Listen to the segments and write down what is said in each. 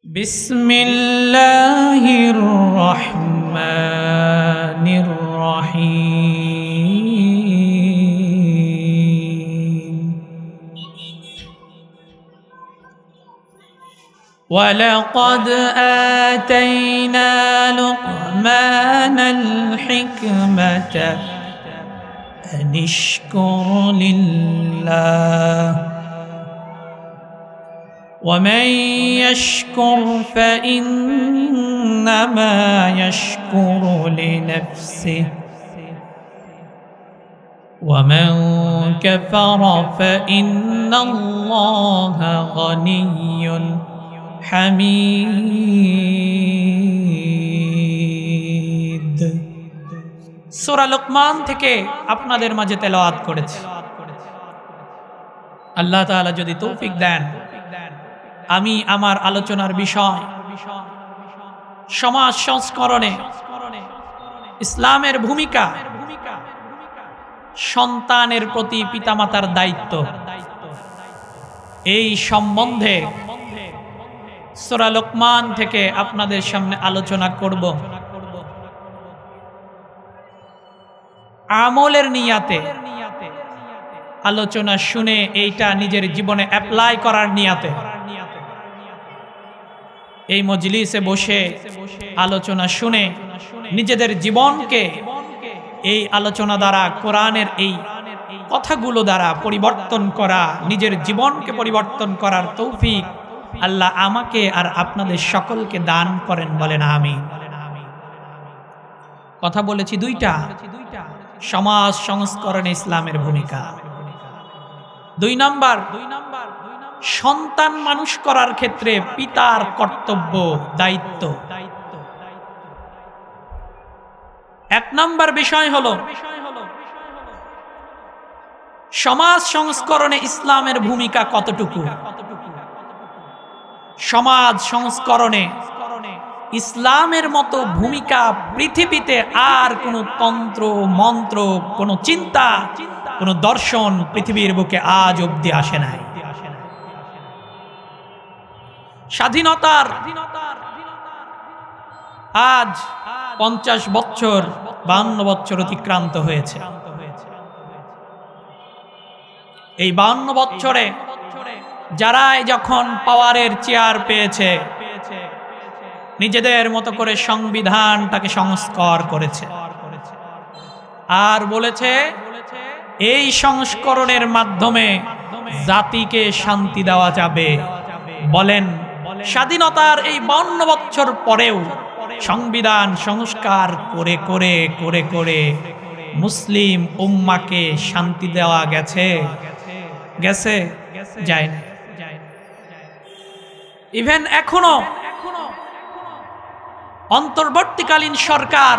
بسم الله الرحمن الرحيم ولقد آتينا لقمان الحكمة أن اشكر لله ومن يشكر فإنما يشكر لنفسه ومن كفر فإن الله غني حميد। সূরা লুকমান থেকে আপনাদের মাঝে তেলাওয়াত করেছি। আল্লাহ তাআলা যদি তৌফিক দেন, আমি আমার আলোচনার বিষয় সমাজ সংস্করণে ইসলামের ভূমিকা, সন্তানের প্রতি পিতামাতার দায়িত্ব, এই সম্বন্ধে সূরা লুকমান থেকে আপনাদের সামনে আলোচনা করব। আমলের নিয়াতে আলোচনা শুনে এইটা নিজের জীবনে অ্যাপ্লাই করার নিয়াতে এই মজলিসে বসে আলোচনা শুনে নিজেদের জীবনকে এই আলোচনা দ্বারা, কোরআনের এই কথাগুলো দ্বারা পরিবর্তন করা, নিজের জীবনকে পরিবর্তন করার তৌফিক আল্লাহ আমাকে আর আপনাদের সকলকে দান করেন, বলেন আমিন। কথা বলেছি দুইটা, সমাজ সংস্করণে ইসলামের ভূমিকা। দুই নাম্বার, সন্তান মানুষ করার ক্ষেত্রে পিতার কর্তব্য, দায়িত্ব। এক নাম্বার বিষয় হলো সমাজ সংস্করণে ইসলামের ভূমিকা কতটুকু। সমাজ সংস্করণে ইসলামের মতো ভূমিকা পৃথিবীতে আর কোনো তন্ত্র মন্ত্র, কোনো চিন্তা, কোনো দর্শন পৃথিবীর বুকে আজ অবধি আসে নাই। স্বাধীনতার আজ 50 বছর, 52 বছর অতিক্রান্ত হয়েছে। এই 52 বছরে যারাই যখন পাওয়ারের চেয়ার পেয়েছে, নিজেদের মতো করে সংবিধানটাকে সংস্কার করেছে আর বলেছে এই সংস্করণের মাধ্যমে জাতিকে শান্তি দেওয়া যাবে। বলেন, স্বাধীনতার এই 52 বছর পরেও সংবিধান সংস্কার করে করে করে করে মুসলিম উম্মাকে শান্তি দেওয়া গেছে? গেছে? যায় না। ইভেন এখনো অন্তর্বর্তীকালীন সরকার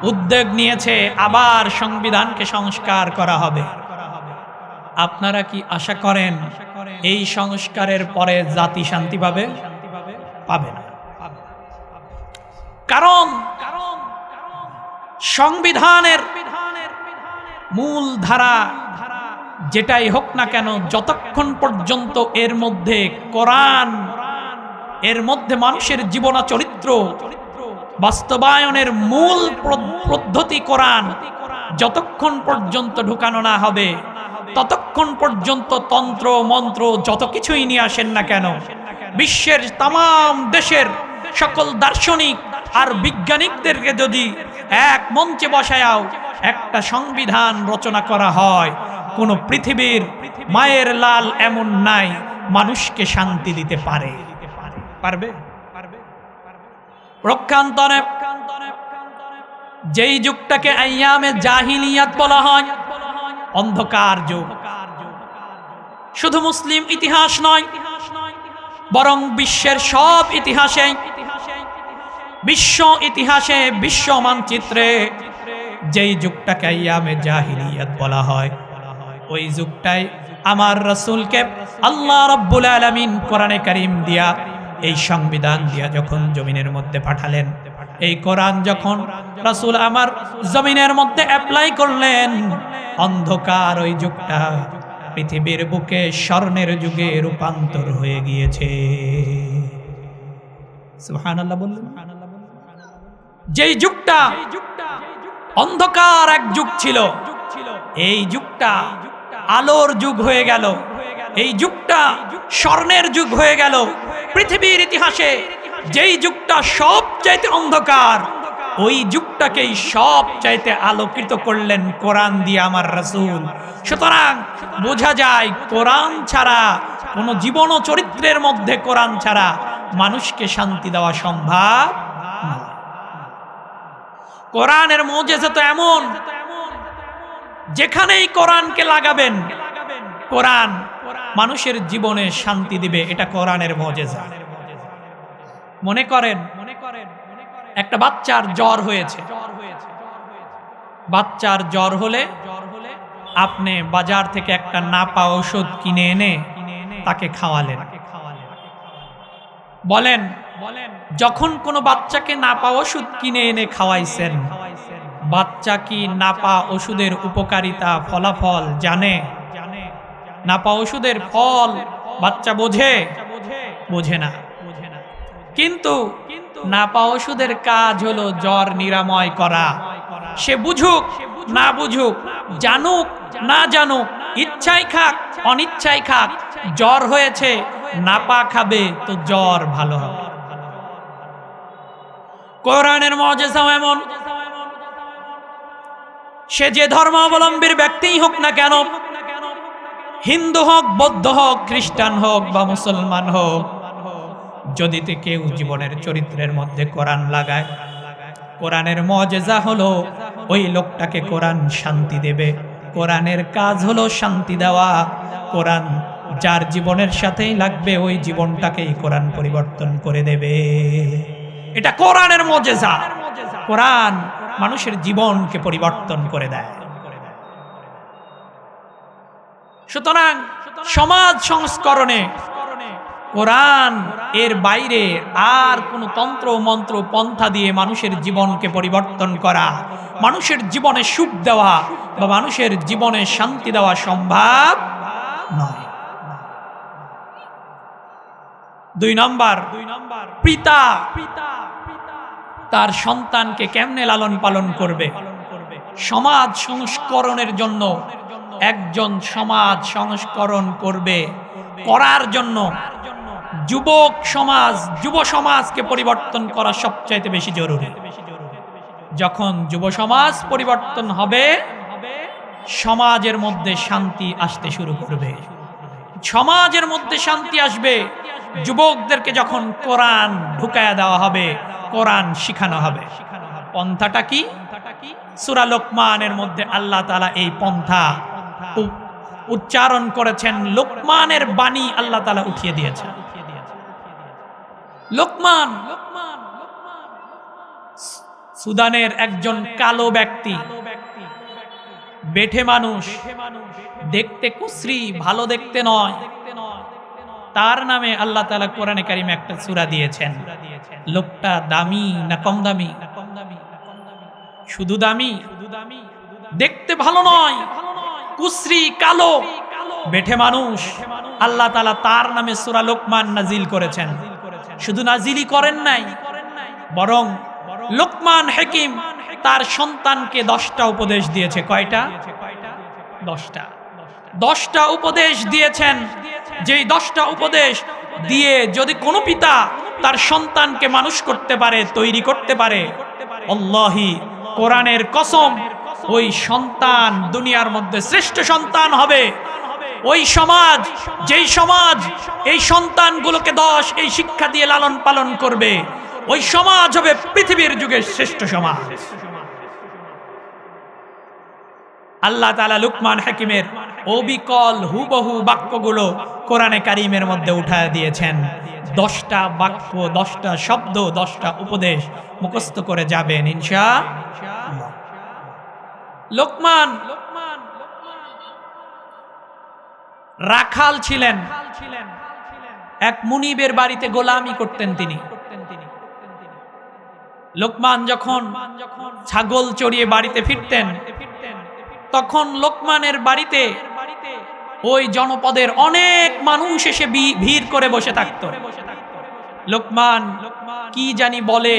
উদ্যোগ নিয়েছে আবার সংবিধানকে সংস্কার করা হবে। আপনারা কি আশা করেন এই সংস্কারের পরে জাতি শান্তি পাবে? পাবে না। কারণ সংবিধানের মূল ধারা যেটাই হোক না কেন, যতক্ষণ পর্যন্ত এর মধ্যে কোরআন, এর মধ্যে মানুষের জীবন চরিত্র বাস্তবায়নের মূল পদ্ধতি কোরআন যতক্ষণ পর্যন্ত ঢুকানো না হবে, ততক্ষণ পর্যন্ত তন্ত্র মন্ত্র যত কিছুই নিয়ে আসেন না কেন, বিশ্বের তাম দেশের সকল দার্শনিক আর বিজ্ঞানিকদেরকে যদি এক মঞ্চে বসায়াও একটা সংবিধান রচনা করা হয়, কোন পৃথিবীর মায়ের লাল এমন নাই মানুষকে শান্তি দিতে পারে? পারবে? রক্ষান্তরে যেই যুগটাকে আইয়ামে জাহিলিয়াত বলা হয়, অন্ধকার যুগ, শুধু মুসলিম ইতিহাস নয় বরং বিশ্বের সব ইতিহাসে, বিশ্ব ইতিহাসে, বিশ্ব মানচিত্রে যেই যুগটাকে আইয়ামে জাহিলিয়াত বলা হয়, ওই যুগটাই আমার রাসূলকে আল্লাহ রাব্বুল আলামিন কোরআনে কারীম দিয়া, এই সংবিধান দিয়া যখন জমিনের মধ্যে পাঠালেন, এই কোরআন যখন রাসূল আমার জমিনের মধ্যে অ্যাপ্লাই করলেন, অন্ধকার ওই যুগটা পৃথিবীর বুকে স্বর্ণের যুগে রূপান্তর হয়ে গিয়েছে। সুবহানাল্লাহ বললেন। যেই যুগটা অন্ধকার এক যুগ ছিল, এই যুগটা আলোর যুগ হয়ে গেল, এই যুগটা স্বর্ণের যুগ হয়ে গেল। পৃথিবীর ইতিহাসে যেই যুগটা সবচাইতে অন্ধকার, ওই যুগটাকেই সবচাইতে আলোকিত করলেন কোরআন দিয়ে আমার রাসূল। সুতরাং বোঝা যায় কোরআন ছাড়া, কোন জীবন ও চরিত্রের মধ্যে কোরআন ছাড়া মানুষকে শান্তি দেওয়া সম্ভব নয়। কোরআনের মুজিজা তো এমন, যেখানেই কোরআনকে লাগাবেন কোরআন মানুষের জীবনে শান্তি দিবে। এটা কোরআনের মুজিজা। মনে করেন একটা বাচ্চার জ্বর হয়েছে, বাচ্চার জ্বর হলে আপনি বাজার থেকে একটা নাপা ওষুধ কিনে এনে তাকে খাওয়ালেন। বলেন, যখন কোনো বাচ্চাকে নাপা ওষুধ কিনে এনে খাওয়াইছেন, বাচ্চা কি নাপা ওষুধের উপকারিতা ফলাফল জানে? নাপা ওষুধের ফল বাচ্চা বোঝে? বোঝে না। কিন্তু নাপা ওষুধের কাজ হলো জ্বর নিরাময় করা। সে বুঝুক না বুঝুক, জানুক না জানুক, ইচ্ছাই খাক অনিচ্ছাই খাক, জ্বর হয়েছে নাপা খাবে তো জ্বর ভালো হবে। কোরআনের মুজিজা এমন, সে যে ধর্মাবলম্বীর ব্যক্তিই হোক না কেন, হিন্দু হোক, বৌদ্ধ হোক, খ্রিস্টান হোক বা মুসলমান হোক, যদি কেউ জীবনের চরিত্রের মধ্যে কোরআন লাগায়, কোরআনের মুজিজা হলো ওই লোকটাকে কোরআন শান্তি দেবে। কোরআনের কাজ হলো শান্তি দেওয়া। কোরআন যার জীবনের সাথেই লাগবে, ওই জীবনটাকেই কোরআন পরিবর্তন করে দেবে। এটা কোরআনের মুজিজা। কোরআন মানুষের জীবনকে পরিবর্তন করে দেয়। সুতরাং সমাজ সংস্করণে কোরআন এর বাইরে আর কোন তন্ত্র মন্ত্র পন্থা দিয়ে মানুষের জীবনকে পরিবর্তন করা, মানুষের জীবনে সুখ দেওয়া বা মানুষের জীবনে শান্তি দেওয়া সম্ভব নয়। 2 নম্বর, পিতা তার সন্তানকে কেমনে লালন পালন করবে। সমাজ সংস্করণের জন্য, একজন সমাজ সংস্করণ করবে, করার জন্য যুবক সমাজ, যুব সমাজকে পরিবর্তন করা সবচাইতে বেশি জরুরি। যখন যুব সমাজ পরিবর্তন হবে, সমাজের মধ্যে শান্তি আসতে শুরু করবে। সমাজের মধ্যে শান্তি আসবে যুবকদেরকে যখন কোরআন ঢুকায়া দেওয়া হবে, কোরআন শিখানো হবে। পন্থাটা কি? সূরা লোকমানের মধ্যে আল্লাহ তাআলা এই পন্থা উচ্চারণ করেছেন। লোকমানের বাণী আল্লাহ তাআলা উঠিয়ে দিয়েছেন। লোকমান সুদানের একজন কালো ব্যক্তি, বেঠে মানুষ, দেখতে কুশ্রী, ভালো দেখতে নয়। তার নামে আল্লাহ তাআলা কোরআনে কারিমে একটা সূরা দিয়েছেন। লোকটা দামি না কম দামি? শুধু দামি, দেখতে ভালো নয়, কুশ্রী, কালো, বেঠে মানুষ। আল্লাহ তাআলা তার নামে সূরা লোকমান নাজিল করেছেন। শুধু নাজিলই করেন নাই, বরং লোকমান হাকিম তার সন্তানকে 10টা উপদেশ দিয়েছে। কয়টা? 10টা উপদেশ দিয়েছেন। যেই 10টা উপদেশ দিয়ে যদি কোনো পিতা তার সন্তানকে মানুষ করতে পারে, তৈরি করতে পারে, আল্লাহি কোরআনের কসম, ওই সন্তান দুনিয়ার মধ্যে শ্রেষ্ঠ সন্তান হবে। ওই সমাজ, যেই সমাজ এই সন্তানগুলোকে এই শিক্ষা দিয়ে লালন পালন করবে, ওই সমাজ হবে পৃথিবীর যুগের শ্রেষ্ঠ সমাজ। আল্লাহ তাআলা লুকমান হাকিমের অবিকল হুবহু বাক্যগুলো কোরআনে কারিমের মধ্যে উঠায় দিয়েছেন। 10টা বাক্য, 10টা শব্দ, 10টা উপদেশ মুখস্থ করে যাবেন ইনশাআল্লাহ। লোকমান রাখাল ছিলেন, এক মুনিবের বাড়িতে গোলামি করতেন তিনি। লোকমান যখন ছাগল চড়িয়ে বাড়িতে ফিরতেন, তখন লোকমানের বাড়িতে ওই জনপদের অনেক মানুষ এসে ভিড় করে বসে থাকত। লোকমান কি জানি বলে,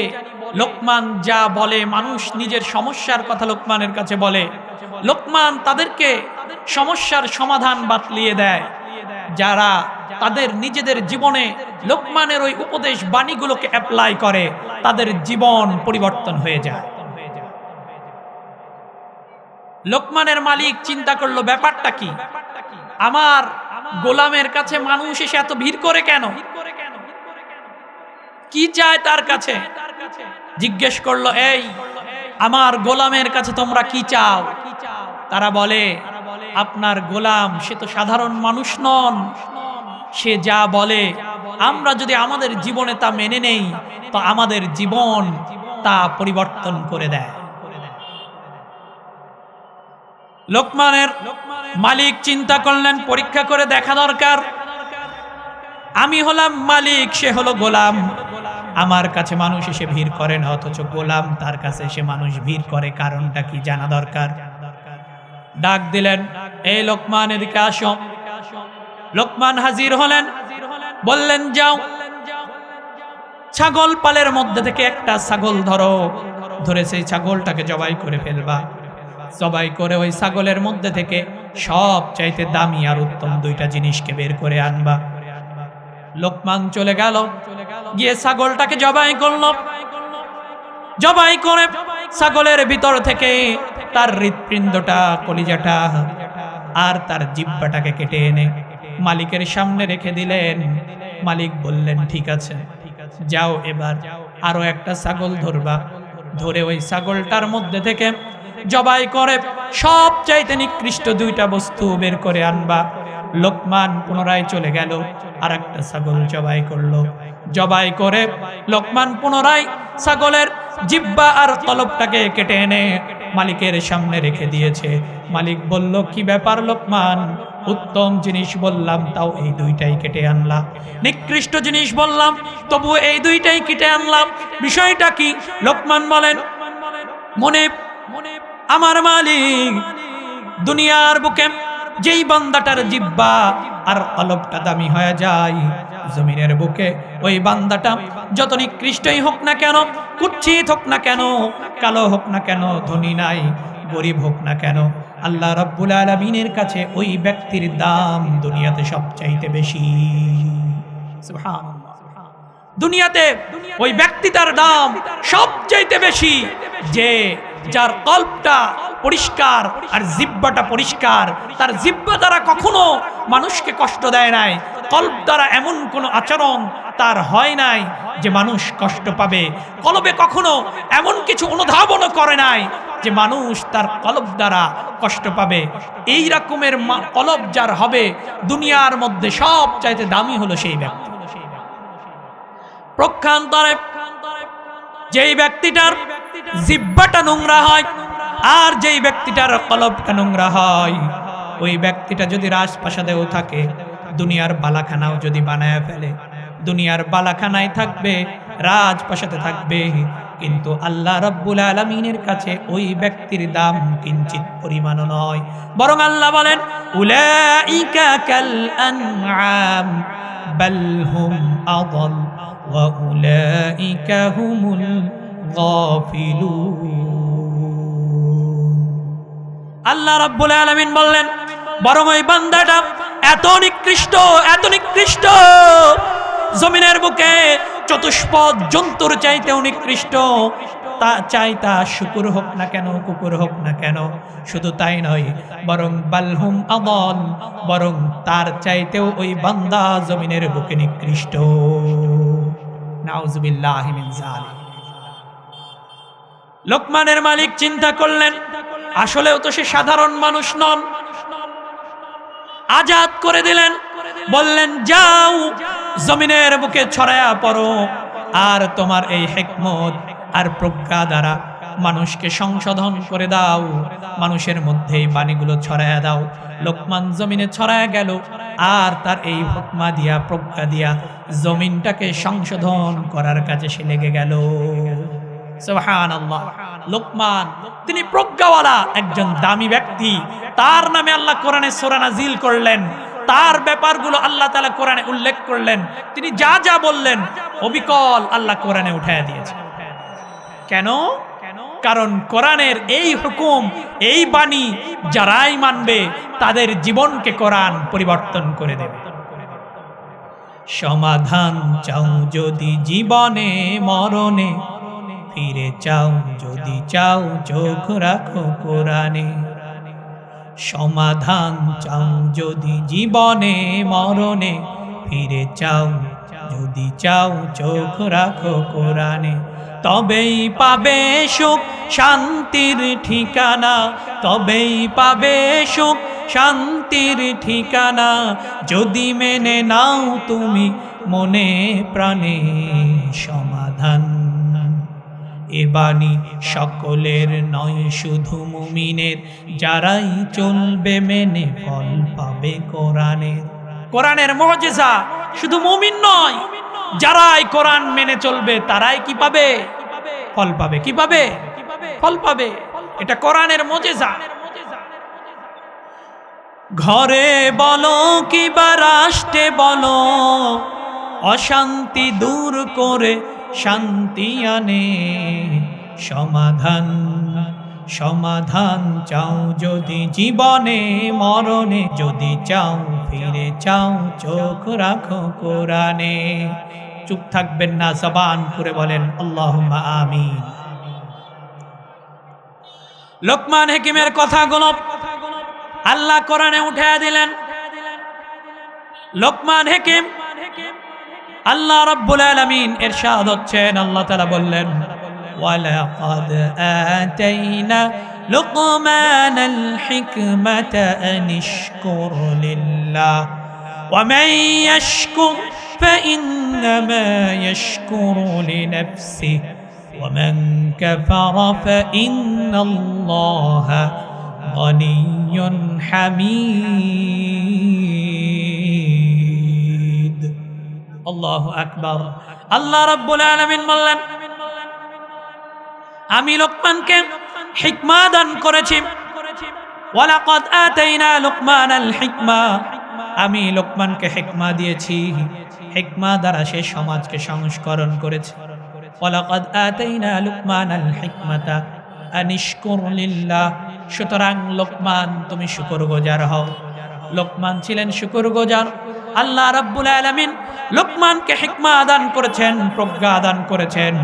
লোকমান যা বলে, মানুষ নিজের সমস্যার কথা লোকমানের কাছে বলে, লোকমান তাদেরকে সমস্যার সমাধান বাতলিয়ে দেয়। যারা তাদের নিজেদের জীবনে লোকমানের ওই উপদেশ বাণীগুলোকে অ্যাপ্লাই করে, তাদের জীবন পরিবর্তন হয়ে যায়। লোকমানের মালিক চিন্তা করলো, ব্যাপারটা কি? আমার গোলামের কাছে মানুষ এসে এত ভিড় করে কেন? কি চায় তার কাছে? জিজ্ঞেস করলো, এই আমার গোলামের কাছে তোমরা কি চাও? তারা বলে, আপনার গোলাম সে তো সাধারণ মানুষ নন, সে যা বলে আমরা যদি আমাদের জীবনে তা মেনে নেই তো আমাদের জীবন তা পরিবর্তন করে দেয়। লোকমানের মালিক চিন্তা করলেন, পরীক্ষা করে দেখা দরকার। আমি হলাম মালিক, সে হলো গোলাম। আমার কাছে মানুষ এসে ভিড় করে না, অথচ গোলাম তার কাছে এসে মানুষ ভিড় করে, কারণটা কি জানা দরকার। ডাক দিলেন, এই লোকমান এদিকে আসো। লোকমান হাজির হলেন, বললেন, যাও ছাগল পালের মধ্যে থেকে একটা ছাগল ধরো, ধরে সেই ছাগলটাকে জবাই করে ফেলবা। জবাই করে ওই ছাগলের মধ্যে থেকে সব চাইতে দামি আর উত্তম দুইটা জিনিসকে বের করে আনবা। লোকমান চলে গেল, গিয়ে ছাগলটাকে জবাই করল। জবাই করে ছাগলের ভিতর থেকে তার হৃৎপিণ্ডটা, কলিজাটা আর তার জিহ্বাটাকে কেটে এনে মালিকের সামনে রেখে দিলেন। মালিক বললেন, ঠিক আছে, যাও এবার আরো একটা ছাগল ধরবা, ধরে ওই ছাগলটার মধ্যে থেকে জবাই করে সব চাইতে নিকৃষ্ট দুইটা বস্তু বের করে আনবা। লোকমান পুনরায় চলে গেল, আর একটা ছাগল জবাই করলো। জবাই করে লোকমান পুনরায় ছাগলের জিহ্বা আর কলবটাকে কেটে এনে মালিকের সামনে রেখে দিয়েছে। মালিক বলল, কি ব্যাপার লোকমান, উত্তম জিনিস বললাম তাও এই দুইটাই কেটে আনলাম, নিকৃষ্ট জিনিস বললাম তবু এই দুইটাই কেটে আনলাম, বিষয়টা কি? লোকমান বলেন, মনে আমার মালিক দুনিয়ার বুকে যেই বান্দাটার জিহ্বা আর কলবটা দামি হয়ে যায়, জমিনের বুকে ওই বান্দাটা যত নিকৃষ্টই হোক না কেন, কুৎসিত হোক না কেন, কালো হোক না কেন, ধনী নাই গরিব হোক না কেন, আল্লাহ রাব্বুল আলামিনের কাছে ওই ব্যক্তির দাম দুনিয়াতে সবচাইতে বেশি। সুবহানাল্লাহ। দুনিয়াতে ওই ব্যক্তিটার দাম সবচাইতে বেশি যে যার কল্পটা পরিষ্কার আর জিহ্বাটা পরিষ্কার, তার জিহ্বা দ্বারা কখনো মানুষকে কষ্ট দেয় নাই, কল্প দ্বারা এমন কোনো আচরণ তার হয় নাই যে মানুষ কষ্ট পাবে, কলবে কখনো এমন কিছু অনুধাবনও করে নাই যে মানুষ তার কলব দ্বারা কষ্ট পাবে। এই রকমের কলব যার হবে, দুনিয়ার মধ্যে সব চাইতে দামি হলো সেই ব্যক্তি। প্রক্ষান্তরে যেই ব্যক্তিটার জিহ্বাটা নোংরা হয় আর যেই ব্যক্তিটার কলবটা নোংরা হয়, ওই ব্যক্তিটা যদি রাজপ্রাসাদেও থাকে, দুনিয়ার বালাখানাও যদি বানায় ফেলে, দুনিয়ার বালাখানায় থাকবে, রাজপ্রাসাদে থাকবে, কিন্তু আল্লাহ রাব্বুল আলামিনের কাছে ওই ব্যক্তির দাম কিঞ্চিত পরিমাণও নয়। বরং আল্লাহ বলেন, উলাইকা কাল আনআম বাল হুম আযাল ওয়া উলাইকা হুমুল গাফিলুন। আল্লাহ রাব্বুল আলামিন বললেন, বরং ওই বান্দাটা এত নিকৃষ্ট, এত নিকৃষ্ট, জমিনের বুকে চতুষ্পদ জন্তুর চাইতেও নিকৃষ্ট, তা চাই তা শুকুর হোক না কেন, কুকুর হোক না কেন। শুধু তাই নয়, বরং বালহুম আদল, বরং তার চাইতেও ওই বান্দা জমিনের বুকে নিকৃষ্ট। নাউজুবিল্লাহি মিন যালিক। লোকমানের মালিক চিন্তা করলেন, আসলেও তো সে সাধারণ মানুষ নন। আজাদ করে দিলেন, বললেন, যাও জমিনের বুকে ছড়ায়া পড়ো, আর তোমার এই হিকমত আর প্রজ্ঞা দ্বারা মানুষকে সংশোধন করে দাও, মানুষের মধ্যে এই বাণীগুলো ছড়ায়া দাও। লোকমান জমিনে ছড়ায়া গেল, আর তার এই হুকমা দিয়া, প্রজ্ঞা দিয়া জমিনটাকে সংশোধন করার কাজে সে লেগে গেল। সুবহানাল্লাহ। লোকমান তিনি প্রজ্ঞাওয়ালা একজন দামি ব্যক্তি, তার নামে আল্লাহ কোরআনে সূরা নাজিল করলেন, তার ব্যাপারগুলো আল্লাহ তাআলা কোরআনে উল্লেখ করলেন। তিনি যা যা বললেন অবিকল আল্লাহ কোরআনে উঠায় দিয়েছেন। কেন? কারণ কোরআনের এই হুকুম, এই বাণী যারাই মানবে তাদের জীবনকে কোরআন পরিবর্তন করে দেবে। সমাধান চাও যদি জীবনে মরণে, ফিরে চাও যদি চাও চোখ রাখো কোরআনে। সমাধান চাও যদি জীবনে মরণে, ফিরে চাও যদি চাও চোখ রাখো কোরআনে। তবেই পাবে সুখ শান্তির ঠিকানা, তবেই পাবে সুখ শান্তির ঠিকানা। যদি মেনে নাও তুমি মনে প্রাণে সমাধান। এ বাণী সকলের নয় শুধু মুমিনের, যারাই চলবে মেনে ফল পাবে কোরআনের। কোরআনের মুজিজা শুধু মুমিন নয়, যারাই কোরআন মেনে চলবে তারাই কি পাবে? ফল পাবে। কি পাবে? ফল পাবে। এটা কোরআনের মুজিজা। ঘরে বলো কিবা রাষ্ট্রে বলো, অশান্তি দূর করে শান্তি আনে। সমাধান সমাধান চাও যদি জীবনে মরণে, যদি চাও ফিরে চাও চোখ রাখো কোরআনে। চুপ থাকবেন না, জবান করে বলেন আল্লাহুম্মা আমিন। লোকমান হাকিমের কথাগুলো আল্লাহ কোরআনে উঠায় দিলেন। লোকমান হাকিম আল্লাহ রাব্বুল আলামিন ইরশাদ হচ্ছেন, আল্লাহ তাআলা বললেন ওয়ালাকাদ আতাইনা লুকমানাল হিকমাতা আনিশকুর লিল্লাহ ওয়া মান ইয়াশকুর ফাইন্নামা ইয়াশকুরু লিনাফসিহি ওয়া মান কাফারা ফাইন্নাল্লাহা গনিয়্যুন হামিদ। আল্লাহু আকবার। আল্লাহ রাব্বুল আলামিন বললেন, আমি লোকমানকে হিকমা দান করেছি। ওয়ালাকাদ আতাইনা লুকমানাল হিকমা, আমি লোকমানকে হিকমা দিয়েছি। হিকমা দ্বারা সে সমাজকে সংস্করণ করেছে। ওয়ালাকাদ আতাইনা লুকমানাল হিকমাতা আনিশকুর লিল্লাহ। সুতরাং লোকমান তুমি শুকরগুজার হও। লোকমান ছিলেন শুকরগুজার। আল্লাহ রাব্বুল আলামিন লোকমানকে হিকমা দান করেছেন, প্রজ্ঞা দান করেছেন।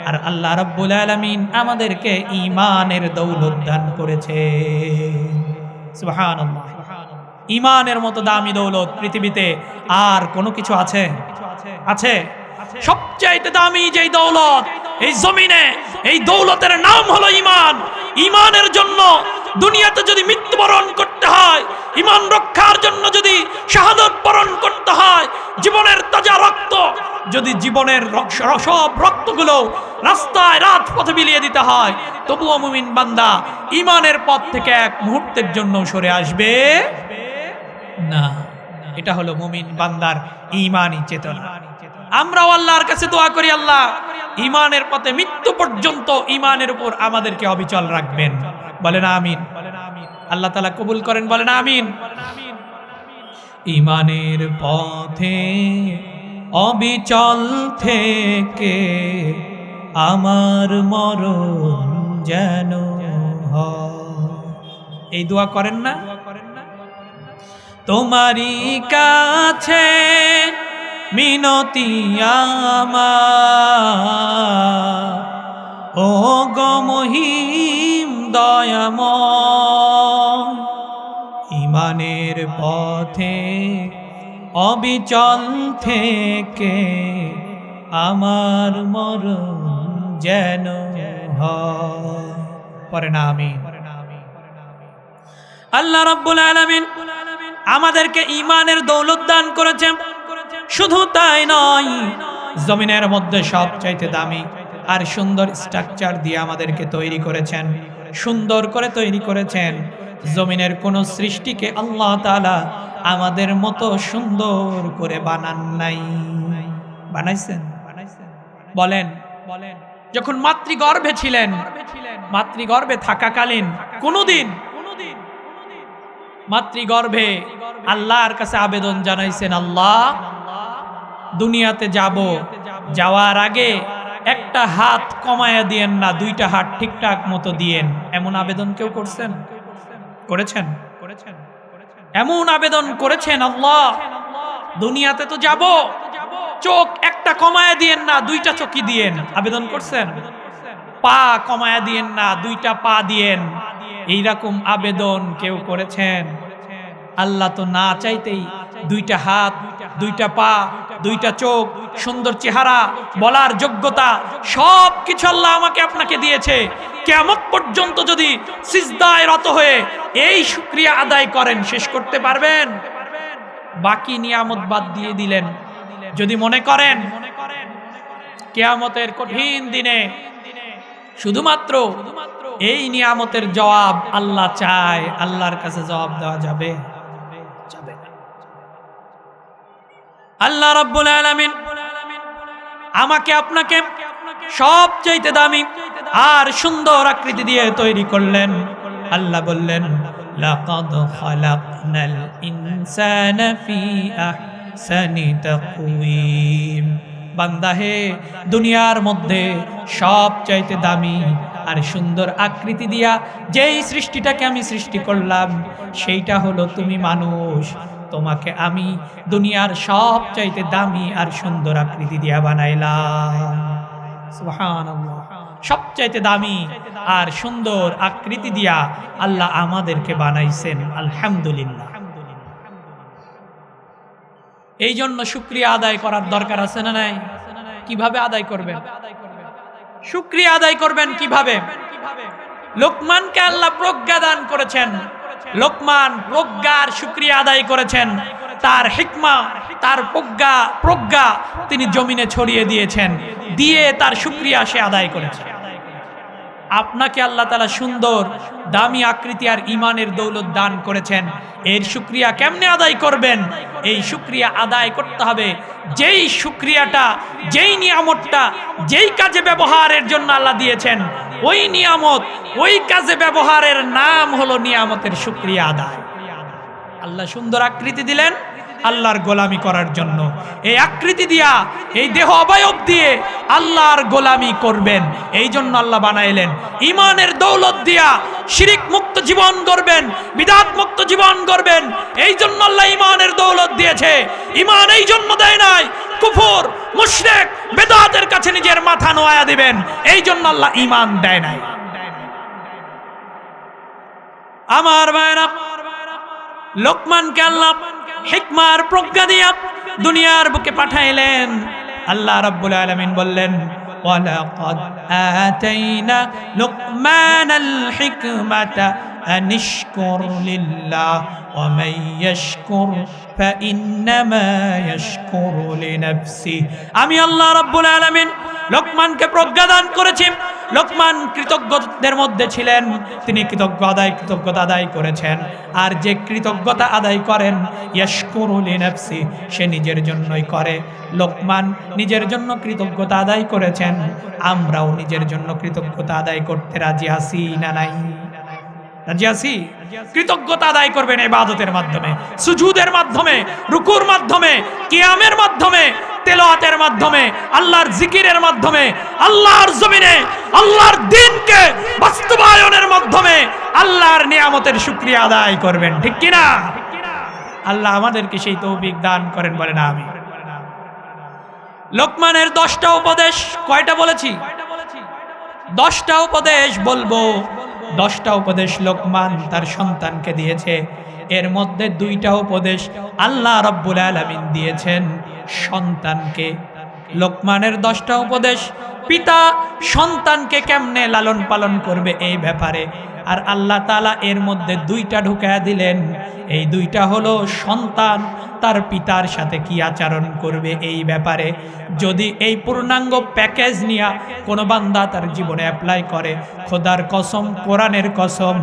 আর আল্লাহ রাব্বুল আলামিন আমাদেরকে ঈমানের দৌলত দান করেছে। সুবহানাল্লাহ। ঈমানের মতো দামি দৌলত পৃথিবীতে আর কোনো কিছু আছে? আছে? সবচাইতে দামি যেই দৌলত এই জমিনে, এই দৌলতের নাম হলো ঈমান। ঈমানের জন্য দুনিয়াতে যদি মৃত্যুবরণ করতে হয়, ঈমান রক্ষার জন্য যদি শাহাদাত বরণ করতে হয়, জীবনের তাজা রক্ত যদি জীবনের সব রক্তগুলো রাস্তায় রাজপথে বিলিয়ে দিতে হয়, তবুও মুমিন বান্দা ঈমানের পথ থেকে এক মুহূর্তের জন্য সরে আসবে না। এটা হলো মুমিন বান্দার ঈমানি চেতনা। আমরাও আল্লাহর কাছে দোয়া করি, আল্লাহ ঈমানের পথে মৃত্যু পর্যন্ত ঈমানের উপর আমাদেরকে অবিচল রাখবেন। বলেন আমিন। আল্লাহ তাআলা কবুল করেন, বলেন আমিন। ঈমানের পথে অবিচল থেকে আমার মরণ যেন হয়। এই দোয়া করেন না? তোমারই কাছে মিনতি আমার, ও গো মহিম দয়াময়। ঈমানের পথে অবিচল থেকে আমার মরণ যেন হয়। পড়েন আমিন। আল্লাহ রাব্বুল আলামিন আমাদেরকে ঈমানের দৌলত দান করেছেন। শুধু তাই নয়, জমিনের মধ্যে সবচাইতে দামি আর সুন্দর স্ট্রাকচার দিয়ে আমাদেরকে তৈরি করেছেন, সুন্দর করে তৈরি করেছেন। জমিনের কোন সৃষ্টিকে আল্লাহ তাআলা আমাদের মতো সুন্দর করে বানান নাই। বানাইছেন? বলেন, যখন মাতৃগর্ভে ছিলেন, মাতৃগর্ভে থাকাকালীন কোনদিন মাতৃগর্ভে আল্লাহর কাছে আবেদন জানাইছেন, আল্লাহ দুনিয়াতে যাব, যাওয়ার আগে একটা হাত কমায়া দিয়েন না, দুইটা হাত ঠিকঠাক মতো দিয়েন। এমন আবেদন কেউ করছেন? করেছেন? এমন আবেদন করেছেন, আল্লাহ দুনিয়াতে তো যাব, চোখ একটা কমায়া দিয়েন না, দুইটা চোখই দিয়েন। আবেদন করছেন? পা কমায়া দিয়েন না, দুইটা পা দিয়েন। এইরকম আবেদন কেউ করেছেন? আল্লাহ তো না চাইতেই দুইটা হাত, দুইটা পা, দুইটা চোখ, সুন্দর চেহারা, বলার যোগ্যতা সব কিছু আল্লাহ আমাকে আপনাকে দিয়েছে। কিয়ামত পর্যন্ত যদি সিজদায় রত হয়ে এই শুকরিয়া আদায় করেন, শেষ করতে পারবেন? বাকি নিয়ামত বাদ দিয়ে দিলেন। যদি মনে করেন কিয়ামতের কঠিন দিনে শুধুমাত্র এই নিয়ামতের জবাব আল্লাহ চায়, আল্লাহর কাছে জবাব দেওয়া যাবে? আল্লাহ রাব্বুল আলামিন আমাকে আপনাকে সবচাইতে দামি আর সুন্দর আকৃতি দিয়ে তৈরি করলেন। আল্লাহ বললেন, লাকাদ খালাকনাল ইনসানা ফি আহসানি তাকওয়িম। বান্দা হে, দুনিয়ার মধ্যে সবচাইতে দামি আর সুন্দর আকৃতি দিয়া যেই সৃষ্টিটাকে আমি সৃষ্টি করলাম, সেইটা হলো তুমি মানুষ। তোমাকে আমি দুনিয়ার সবচাইতে দামি আর সুন্দর আকৃতি দিয়া বানাইলাম। সুবহানাল্লাহ। সবচাইতে দামি আর সুন্দর আকৃতি দিয়া আল্লাহ আমাদেরকে বানাইছেন। আলহামদুলিল্লাহ। এই জন্য শুকরিয়া আদায় করার দরকার আছে না নাই? কিভাবে আদায় করবেন? শুকরিয়া আদায় করবেন কিভাবে? লোকমানকে আল্লাহ প্রজ্ঞা দান করেছেন। লোকমান প্রজ্ঞার শুকরিয়া আদায় করেছেন। তার হিকমা, তার প্রজ্ঞা তিনি জমিনে ছড়িয়ে দিয়েছেন, দিয়ে তার শুকরিয়া সে আদায় করেছেন। আপনাকে আল্লাহ তাআলা সুন্দর দামি আকৃতি আর ইমানের দৌলত দান করেছেন। এর শুকরিয়া কেমনে আদায় করবেন? এই শুকরিয়া আদায় করতে হবে যেই শুকরিয়াটা, যেই নিয়ামতটা যেই কাজে ব্যবহারের জন্য আল্লাহ দিয়েছেন, ওই নিয়ামত ওই কাজে ব্যবহারের নাম হলো নিয়ামতের শুকরিয়া আদায়। আল্লাহ সুন্দর আকৃতি দিলেন আল্লাহর গোলামি করার জন্য। এই আকৃতি দিয়া, এই দেহ অবয়ব দিয়ে আল্লাহর গোলামি করবেন, এই জন্য আল্লাহ বানাইলেন। ইমানের দৌলত দিয়া শিরিক মুক্ত জীবন গড়বেন, বিদআত মুক্ত জীবন গড়বেন, এই জন্য আল্লাহ ইমানের দৌলত দিয়েছে। ইমান এই জন্য দেয় নাই কুফর, মুশরিক, বিদআতের কাছে নিজের মাথা নোয়া দিবেন, এই জন্য আল্লাহ ইমান দেয় নাই। আমার ভাইরা, লোকমানকে আল্লাহ হিকমার প্রজ্ঞা দিয়া দুনিয়ার বুকে পাঠাইলেন। আল্লাহ রাব্বুল আলামিন বললেন, ওয়ালাকাদ আতাইনা লুকমানাল হিকমাতা আনিশকুর লিল্লাহ ওয়া মান ইয়াশকুর ফাইন্নামা ইয়াশকুরু লিনাফসি। আমি আল্লাহ রাব্বুল আলামিন লোকমানকে প্রজ্ঞা দান করেছি। লোকমান কৃতজ্ঞদের মধ্যে ছিলেন, তিনি কৃতজ্ঞতা আদায় করেছেন। আর যে কৃতজ্ঞতা আদায় করেন, ইয়াশকুরু লিনাফসি, সে নিজের জন্যই করে। লোকমান নিজের জন্য কৃতজ্ঞতা আদায় করেছেন, আমরাও নিজের জন্য কৃতজ্ঞতা আদায় করতে রাজি আছি না নাই? রাজি আছি? কৃতজ্ঞতা আদায় করবেন ইবাদতের মাধ্যমে, সুজুদের মাধ্যমে, রুকুর মাধ্যমে, কিয়ামের মাধ্যমে, তেলাওয়াতের মাধ্যমে, আল্লাহর জিকিরের মাধ্যমে, আল্লাহর জমিনে আল্লাহর দ্বীনকে বাস্তবায়নের মাধ্যমে আল্লাহর নিয়ামতের শুকরিয়া আদায় করবেন। ঠিক কি না? আল্লাহ আমাদেরকে সেই তৌফিক দান করেন, বলেন আমিন। লোকমানের 10টা উপদেশ, কয়টা বলেছি? 10টা উপদেশ বলবো। 10টা উপদেশ লোকমান তার সন্তানকে দিয়েছে। এর মধ্যে 2টা উপদেশ আল্লাহ রাব্বুল আলামিন দিয়েছেন সন্তানকে। লোকমানের 10টা উপদেশ পিতা সন্তানকে কেমনে লালন পালন করবে এই ব্যাপারে, আর আল্লাহ তাআলা এর মধ্যে 2টা ঢুকায়া দিলেন। এই 2টা হলো সন্তান তার পিতার সাথে কি আচরণ করবে এই ব্যাপারে। যদি এই পূর্ণাঙ্গ প্যাকেজ নিয়ে কোনো বান্দা তার জীবনে অ্যাপ্লাই করে, খোদার কসম, কোরআনের কসম,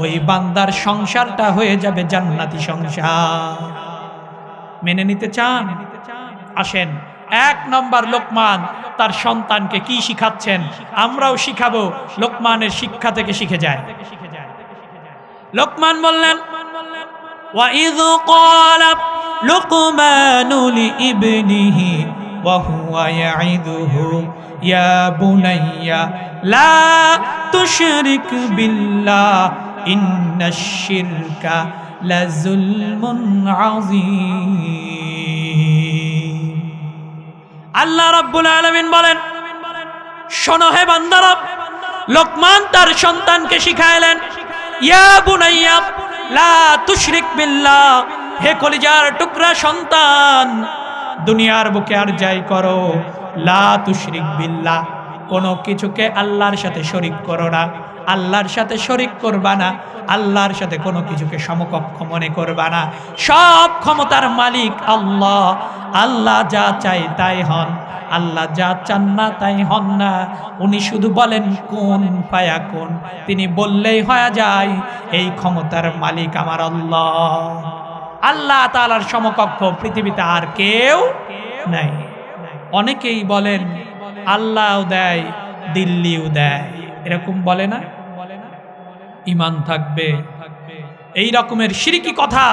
ওই বান্দার সংসারটা হয়ে যাবে জান্নাতি সংসার। মেনে নিতে চান? আসেন, 1 নম্বর লোকমান তার সন্তানকে কি শিখাচ্ছেন, আমরাও শিখাবো, লোকমানের শিক্ষা থেকে শিখে যায়। লোকমান বললেন, وإذ قال لقمان لابنه وهو يعظه يا بني لا تشرك بالله إن الشرك لظلم عظيم আল্লাহ রাব্বুল আলামিন বলেন, শোনো হে বান্দারা, লোকমান তার সন্তানকে শিখাইলেন, ইয়া বুনাইয়া লা তুশরিক বিল্লাহ, হে কলিজার টুকরা সন্তান, দুনিয়ার বুকে আর যাই করো, লা তুশরিক বিল্লাহ, কোনো কিছুকে আল্লাহর সাথে শরীক করো না, আল্লাহর সাথে শরীক করবা না, আল্লাহর সাথে কোনো কিছুকে সমকক্ষ মনে করবা না। সব ক্ষমতার মালিক আল্লাহ, আল্লাহ যা চাই তাই হন, আল্লাহ যা চান না তাই হন না। উনি শুধু বলেন কুন ফায়াকুন, তিনি বললেই হয়ে যায়। এই ক্ষমতার মালিক আমার আল্লাহ। আল্লাহ তাআলার সমকক্ষ পৃথিবীতে আর কেউ নাই। অনেকেই বলেন আল্লাহও দেয়, দিল্লিও দেয়, এরকম বলে না? ঈমান থাকবে, এই রকমের শিরকি কথা,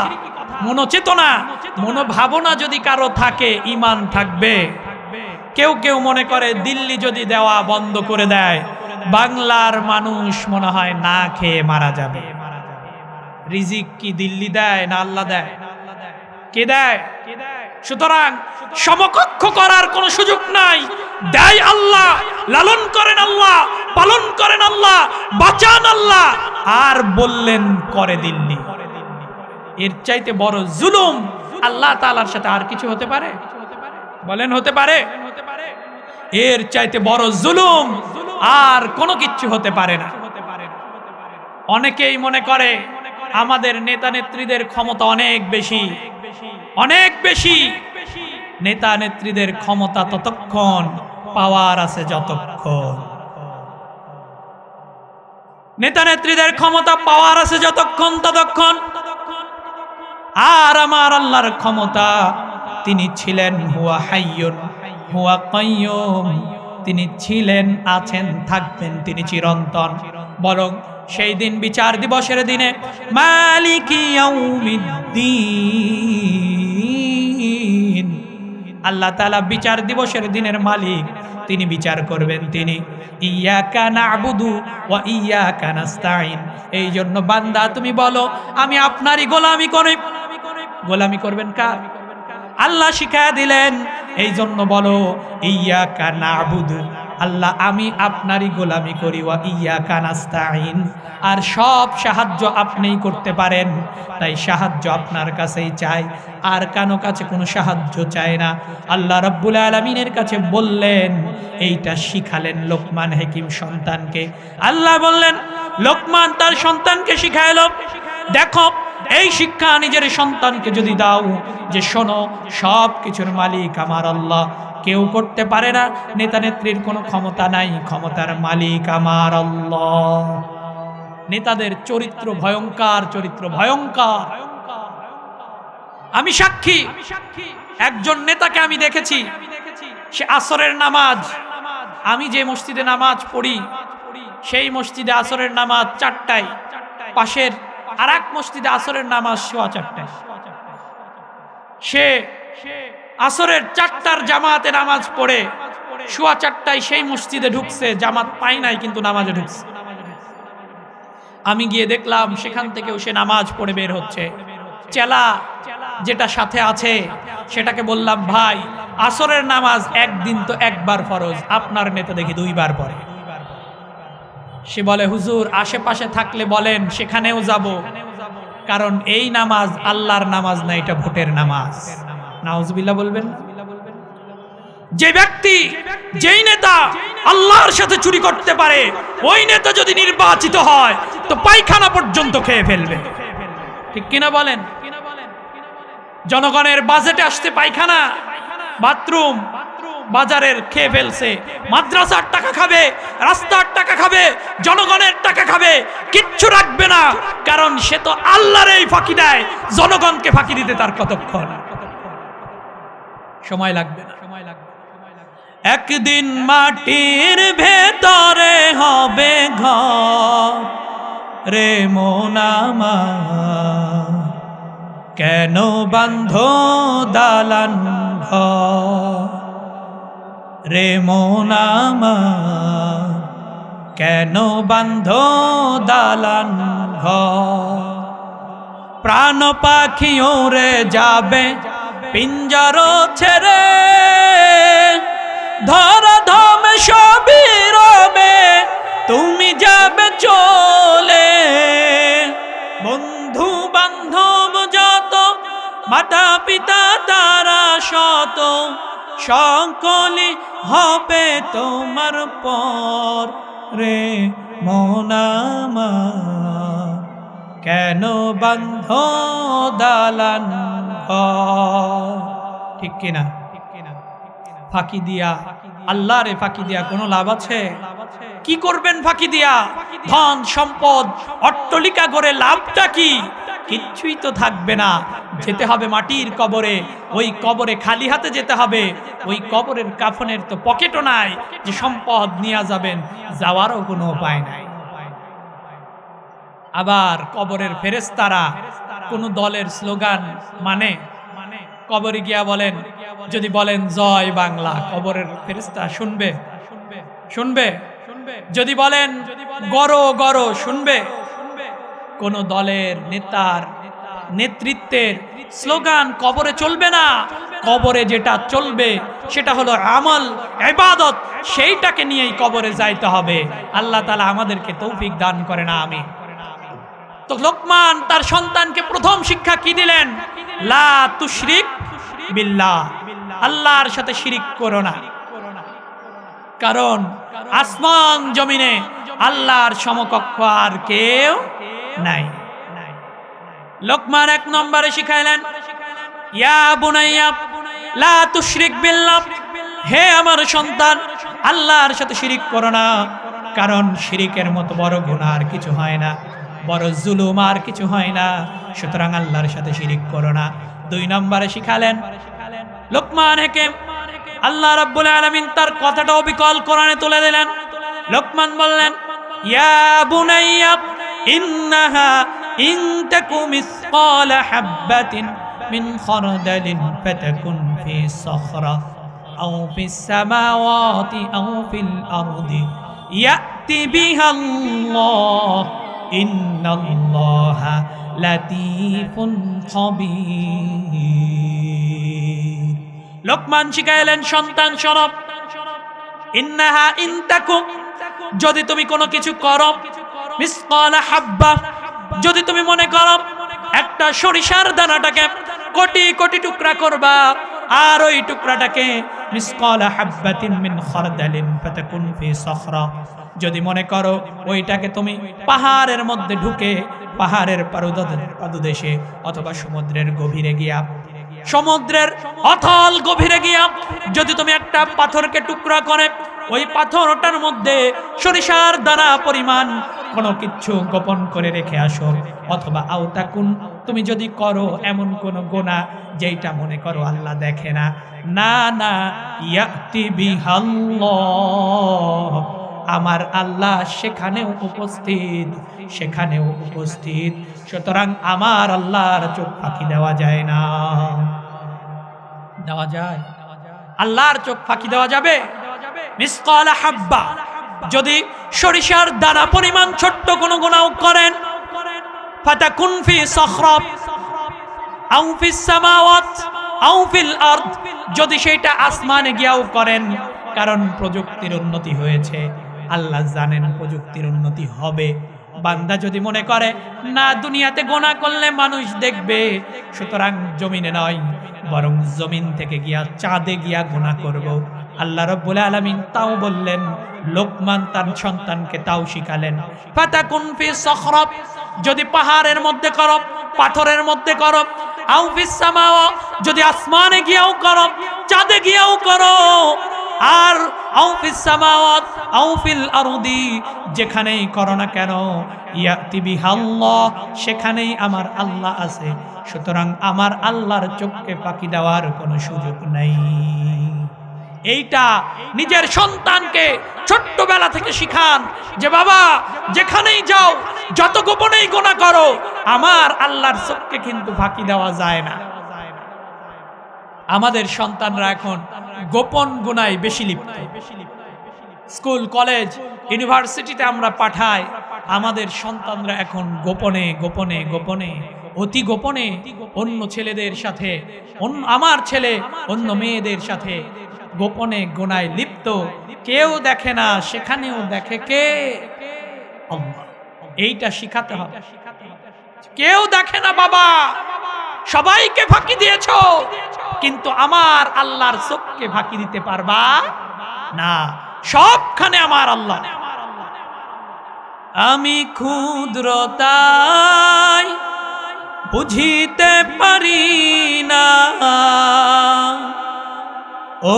মনোচেতনা, মনোভাবনা যদি কারো থাকে, ঈমান থাকবে। কেউ কেউ মনে করে দিল্লি যদি দেওয়া বন্ধ করে দেয়, বাংলার মানুষ মনে হয় না খেয়ে মারা যাবে। রিজিক কি দিল্লি দেয় না আল্লাহ দেয়? কে দেয়? সুতরাং সমকক্ষ করার কোনো সুযোগ নাই। দেয় আল্লাহ, লালন করেন আল্লাহ, পালন করেন আল্লাহ, বাঁচান আল্লাহ, আর বললেন করে দিল্লি। এর চাইতে বড় জুলুম আল্লাহ তাআলার সাথে আর কিছু হতে পারে? বলেন হতে পারে? এর চাইতে বড় জুলুম আর কোনো কিচ্ছু হতে পারে না। অনেকেই মনে করে আমাদের নেতা নেত্রীদের ক্ষমতা অনেক বেশি, অনেক বেশি। নেতা নেত্রীদের ক্ষমতা ততক্ষণ, পাওয়ার আছে যতক্ষণ। নেতা নেত্রীদের ক্ষমতা পাওয়ার আছে যতক্ষণ ততক্ষণ। আর আমার আল্লাহর ক্ষমতা, তিনি ছিলেন হুয়া হাইয়ুন হুয়া কাইয়ুম, তিনি ছিলেন, আছেন, থাকবেন, তিনি চিরন্তন। বরং সেই দিন বিচার দিবসের দিনে মালিকি ইয়াউমিদ্দিন, আল্লাহ তাআলা বিচার দিবসের দিনের মালিক, তিনি বিচার করবেন। তিনি ইয়াকা না'বুদু ওয়া ইয়াকা নাস্তাঈন। এই জন্য বান্দা তুমি বলো আমি আপনারই গোলামি করি। গোলামি করবেন কার? আল্লাহ শিখায়া দিলেন। এই জন্য বলো ইয়াকা না'বুদু, আল্লাহ আমি আপনারই গোলামি করি, ওয়া ইয়াকা নাস্তাঈন, আর সব সাহায্য আপনিই করতে পারেন, তাই সাহায্য আপনার কাছেই চাই, আর কারো কাছে কোনো সাহায্য চায় না। আল্লাহ রাব্বুল আলামিনের কাছে বললেন, এইটা শিখালেন লোকমান হাকিম সন্তানকে। আল্লাহ বললেন, লোকমান তার সন্তানকে শিখাইলো, দেখো এই শিক্ষা নিজের সন্তানকে যদি দাও যে শোনো সব কিছুর মালিক আমার আল্লাহ, কেউ করতে পারে না, নেতা নেত্রীর কোনো ক্ষমতা নাই, ক্ষমতার মালিক আমার আল্লাহ। নেতাদের চরিত্র ভয়ঙ্কর, চরিত্র ভয়ঙ্কর। আমি সাক্ষী, একজন নেতাকে আমি দেখেছি, সে আসরের নামাজ, আমি যে মসজিদে নামাজ পড়ি সেই মসজিদে আসরের নামাজ 4টায়, পাশের আর এক মসজিদে আসরের নামাজ 4:15। সে আসরের 4টার জামাতে নামাজ পড়ে 4:15 সেই মসজিদে ঢুকছে, জামাত পাই নাই কিন্তু নামাজে ঢুকছে। আমি গিয়ে দেখলাম সেখান থেকেও সে নামাজ পড়ে বের হচ্ছে। চেলা যেটা সাথে আছে সেটাকে বললাম, ভাই আসরের নামাজ একদিন তো একবার ফরজ, আপনার নেতা দেখি 2বার পড়ে। সে বলে, হুজুর আশেপাশে থাকলে বলেন সেখানেও যাব, কারণ এই নামাজ আল্লাহর নামাজ না, এটা ভোটের নামাজ। নাউজুবিল্লাহ বলবেন। যে ব্যক্তি, যেই নেতা আল্লাহর সাথে চুরি করতে পারে, ওই নেতা যদি নির্বাচিত হয় তো পায়খানা পর্যন্ত খেয়ে ফেলবে, ঠিক কিনা বলেন? জনগণের বাজেটে আসতে পায়খানা, বাথরুম, বাজারের খেয়ে ফেলছে, মাদ্রাসার টাকা খাবে, রাস্তার টাকা খাবে, জনগণের টাকা খাবে, কিচ্ছু রাখবে না, কারণ সে তো আল্লাহরই ফাঁকি দেয়। জনগণকে ফাঁকি দিতে তার কতক্ষণ সময় লাগবে না। একদিন মাটির ভেতরে হবে ঘর রে মন আমার, কেন বাঁধো দালান ঘর রে মন আমার, কেন বাঁধো দালান ঘর। প্রাণ পাখি উড়ে যাবে পিঞ্জর ছেড়ে, ধরা ধমে সবই রবে, তুমি যাবে চলে। বন্ধু বান্ধব যত, মাতা পিতা তারা শত, সকলি হবে তোমার পর রে মন আমার, কেন বান্ধ দালান ঘর। ঠিক কিনা? ফাঁকি দিয়া, আল্লাহ রে ফাঁকি দিয়া কোনো লাভ আছে? কি করবেন ফাঁকি দিয়া? ধন সম্পদ অট্টালিকা করে লাভটা কি? কিচ্ছুই তো থাকবে না। যেতে হবে মাটির কবরে, ওই কবরে খালি হাতে যেতে হবে। ওই কবরের কাফনের তো পকেটও নাই যে সম্পদ নিয়ে যাবেন, যাওয়ারও কোনো উপায় নাই। আবার কবরের ফেরেশতারা কোন দলের স্লোগান মানে কবরে গিয়া বলেন, যদি বলেন জয় বাংলা, কবরের ফেরেশতা শুনবে? শুনবে? যদি বলেন গরো গরো, শুনবে? কোন দলের নেতার নেতৃত্বের স্লোগান কবরে চলবে না। কবরে যেটা চলবে সেটা হলো আমল, ইবাদত, সেইটাকে নিয়েই কবরে যাইতে হবে। আল্লাহ তাআলা আমাদেরকে তৌফিক দান করেন, আমিন। তো লোকমান তার সন্তানকে প্রথম শিক্ষা কি দিলেন? লা তুশরিক বিল্লাহ, আল্লাহর সাথে শিরিক করো না। কারণ আসমান জমিনে আল্লাহর সমকক্ষ আর কেউ নাই। লোকমান এক নম্বরে শিখাইলেন, ইয়া বুনাইয়া লা তুশরিক বিল্লাহ, হে আমার সন্তান, আল্লাহর সাথে শিরিক করো না। কারণ শিরিকের মতো বড় গুনাহ আর কিছু হয় না, বড় জুলুম আর কিছু হয় না। সুতরাং আল্লাহর সাথে শিরিক করো না। দুই নম্বরে শিখালেন লোকমান হাকিম, আল্লাহ রাব্বুল আলামিন তার কথাটা অবিকল কোরআনে তুলে দিলেন। লোকমান বললেন, ইয়া বুনাইয়া ইন্নাহা ইন তাকু মিসকালা হাববাতিন মিন খারদালিন ফাতাকুন ফি সখরা আও ফিস সামাওয়াতি আও ফিল আরদি ইয়াতি বিহাল্লাহ ইন্নাল্লাহা লাতীফুন খাবীর। লোকমান শিখাইলেন, সন্তান শোনো, ইন্নাহা ইন তাকু, যদি তুমি কোনো কিছু করো, মিসকালা হাব্বা, যদি তুমি মনে করো একটা সরিষার দানাটাকে কোটি কোটি টুকরা করবা, আর ওই টুকরাটাকে মিসকালা হাব্বাতিন মিন খারদালিন ফাতাকুন ফি সখরা, যদি মনে করো ওইটাকে তুমি পাহাড়ের মধ্যে ঢুকে, পাহাড়ের পাদদেশে অথবা সমুদ্রের গভীরে গিয়া, সমুদ্রের অথল গভীরে গিয়া যদি তুমি একটা পাথরকে টুকরা করে ওই পাথরটার মধ্যে সরিষার দানা পরিমাণ কোনো কিছু গোপন করে রেখে আসো, অথবা আওতাকুন, তুমি যদি করো এমন কোন গুনাহ যেটা মনে করো আল্লাহ দেখে না, না না, ইয়াতি বিহাল্লাহ, আমার আল্লাহ সেখানেও উপস্থিত, সেখানেও উপস্থিত। সুতরাং আমার আল্লাহর চোখ ফাঁকি দেওয়া যায় না। দেওয়া যায়? আল্লাহর চোখ ফাঁকি দেওয়া যাবে? মিসকালা হাব্বা, যদি সরিষার দানা পরিমাণ ছোট্ট কোনো গুনাহ করেন, ফাতাকুন ফি সখরা আও ফিস সামাওয়াত আও ফিল আরদ, যদি সেটা আসমানে গিয়াও করেন, কারণ প্রযুক্তির উন্নতি হয়েছে, আল্লাহ জানেন প্রযুক্তির উন্নতি হবে। বান্দা যদি মনে করে না দুনিয়াতে গুনাহ করলে মানুষ দেখবে, সুতরাং জমিনে নয় বরং জমিন থেকে গিয়া চাঁদে গিয়া গুনাহ করব, আল্লাহ রাব্বুল আলামিন তাও বললেন। লোকমান তার সন্তানকে তাও শিখালেন, ফাতাকুন ফি সখরা, যদি পাহাড়ের মধ্যে করো, পাথরের মধ্যে করো, আও ফিস সামাওয়া, যদি আসমানে গিয়াও করো, চাঁদে গিয়াও করো, আর আও ফিস সামাওয়াত আও ফিল আরদি, যেখানেই করো না কেন, ইয়াতি বিহাল্লাহ, সেখানেই আমার আল্লাহ আছে। সুতরাং আমার আল্লাহর চোখকে ফাঁকি দেওয়ার কোনো সুযোগ নাই। এইটা নিজের সন্তানকে ছোট্টবেলা থেকে শিখান যে বাবা যেখানেই যাও যত গোপনেই গুনাহ করো আমার আল্লাহর চোখকে কিন্তু ফাঁকি দেওয়া যায় না। আমাদের সন্তানরা এখন গোপন গুনায় বেশি লিপ্ত। স্কুল কলেজ ইউনিভার্সিটিতে আমরা পাঠাই, আমাদের সন্তানরা এখন গোপনে গোপনে গোপনে অতি গোপনে অন্য ছেলেদের সাথে, আমার ছেলে অন্য মেয়েদের সাথে গোপনে গুনায় লিপ্ত। কেউ দেখে না, সেখানেও দেখে কে? আল্লাহ। এইটা শিখাতে হবে। কেউ দেখে না বাবা, সবাইকে ফাঁকি দিয়েছো, কিন্তু আমার আল্লাহর চোখকে ফাঁকি দিতে পারবা না। সবখানে আমার আল্লাহ। আমি ক্ষুদ্র তাই বুঝিতে পারি না, ও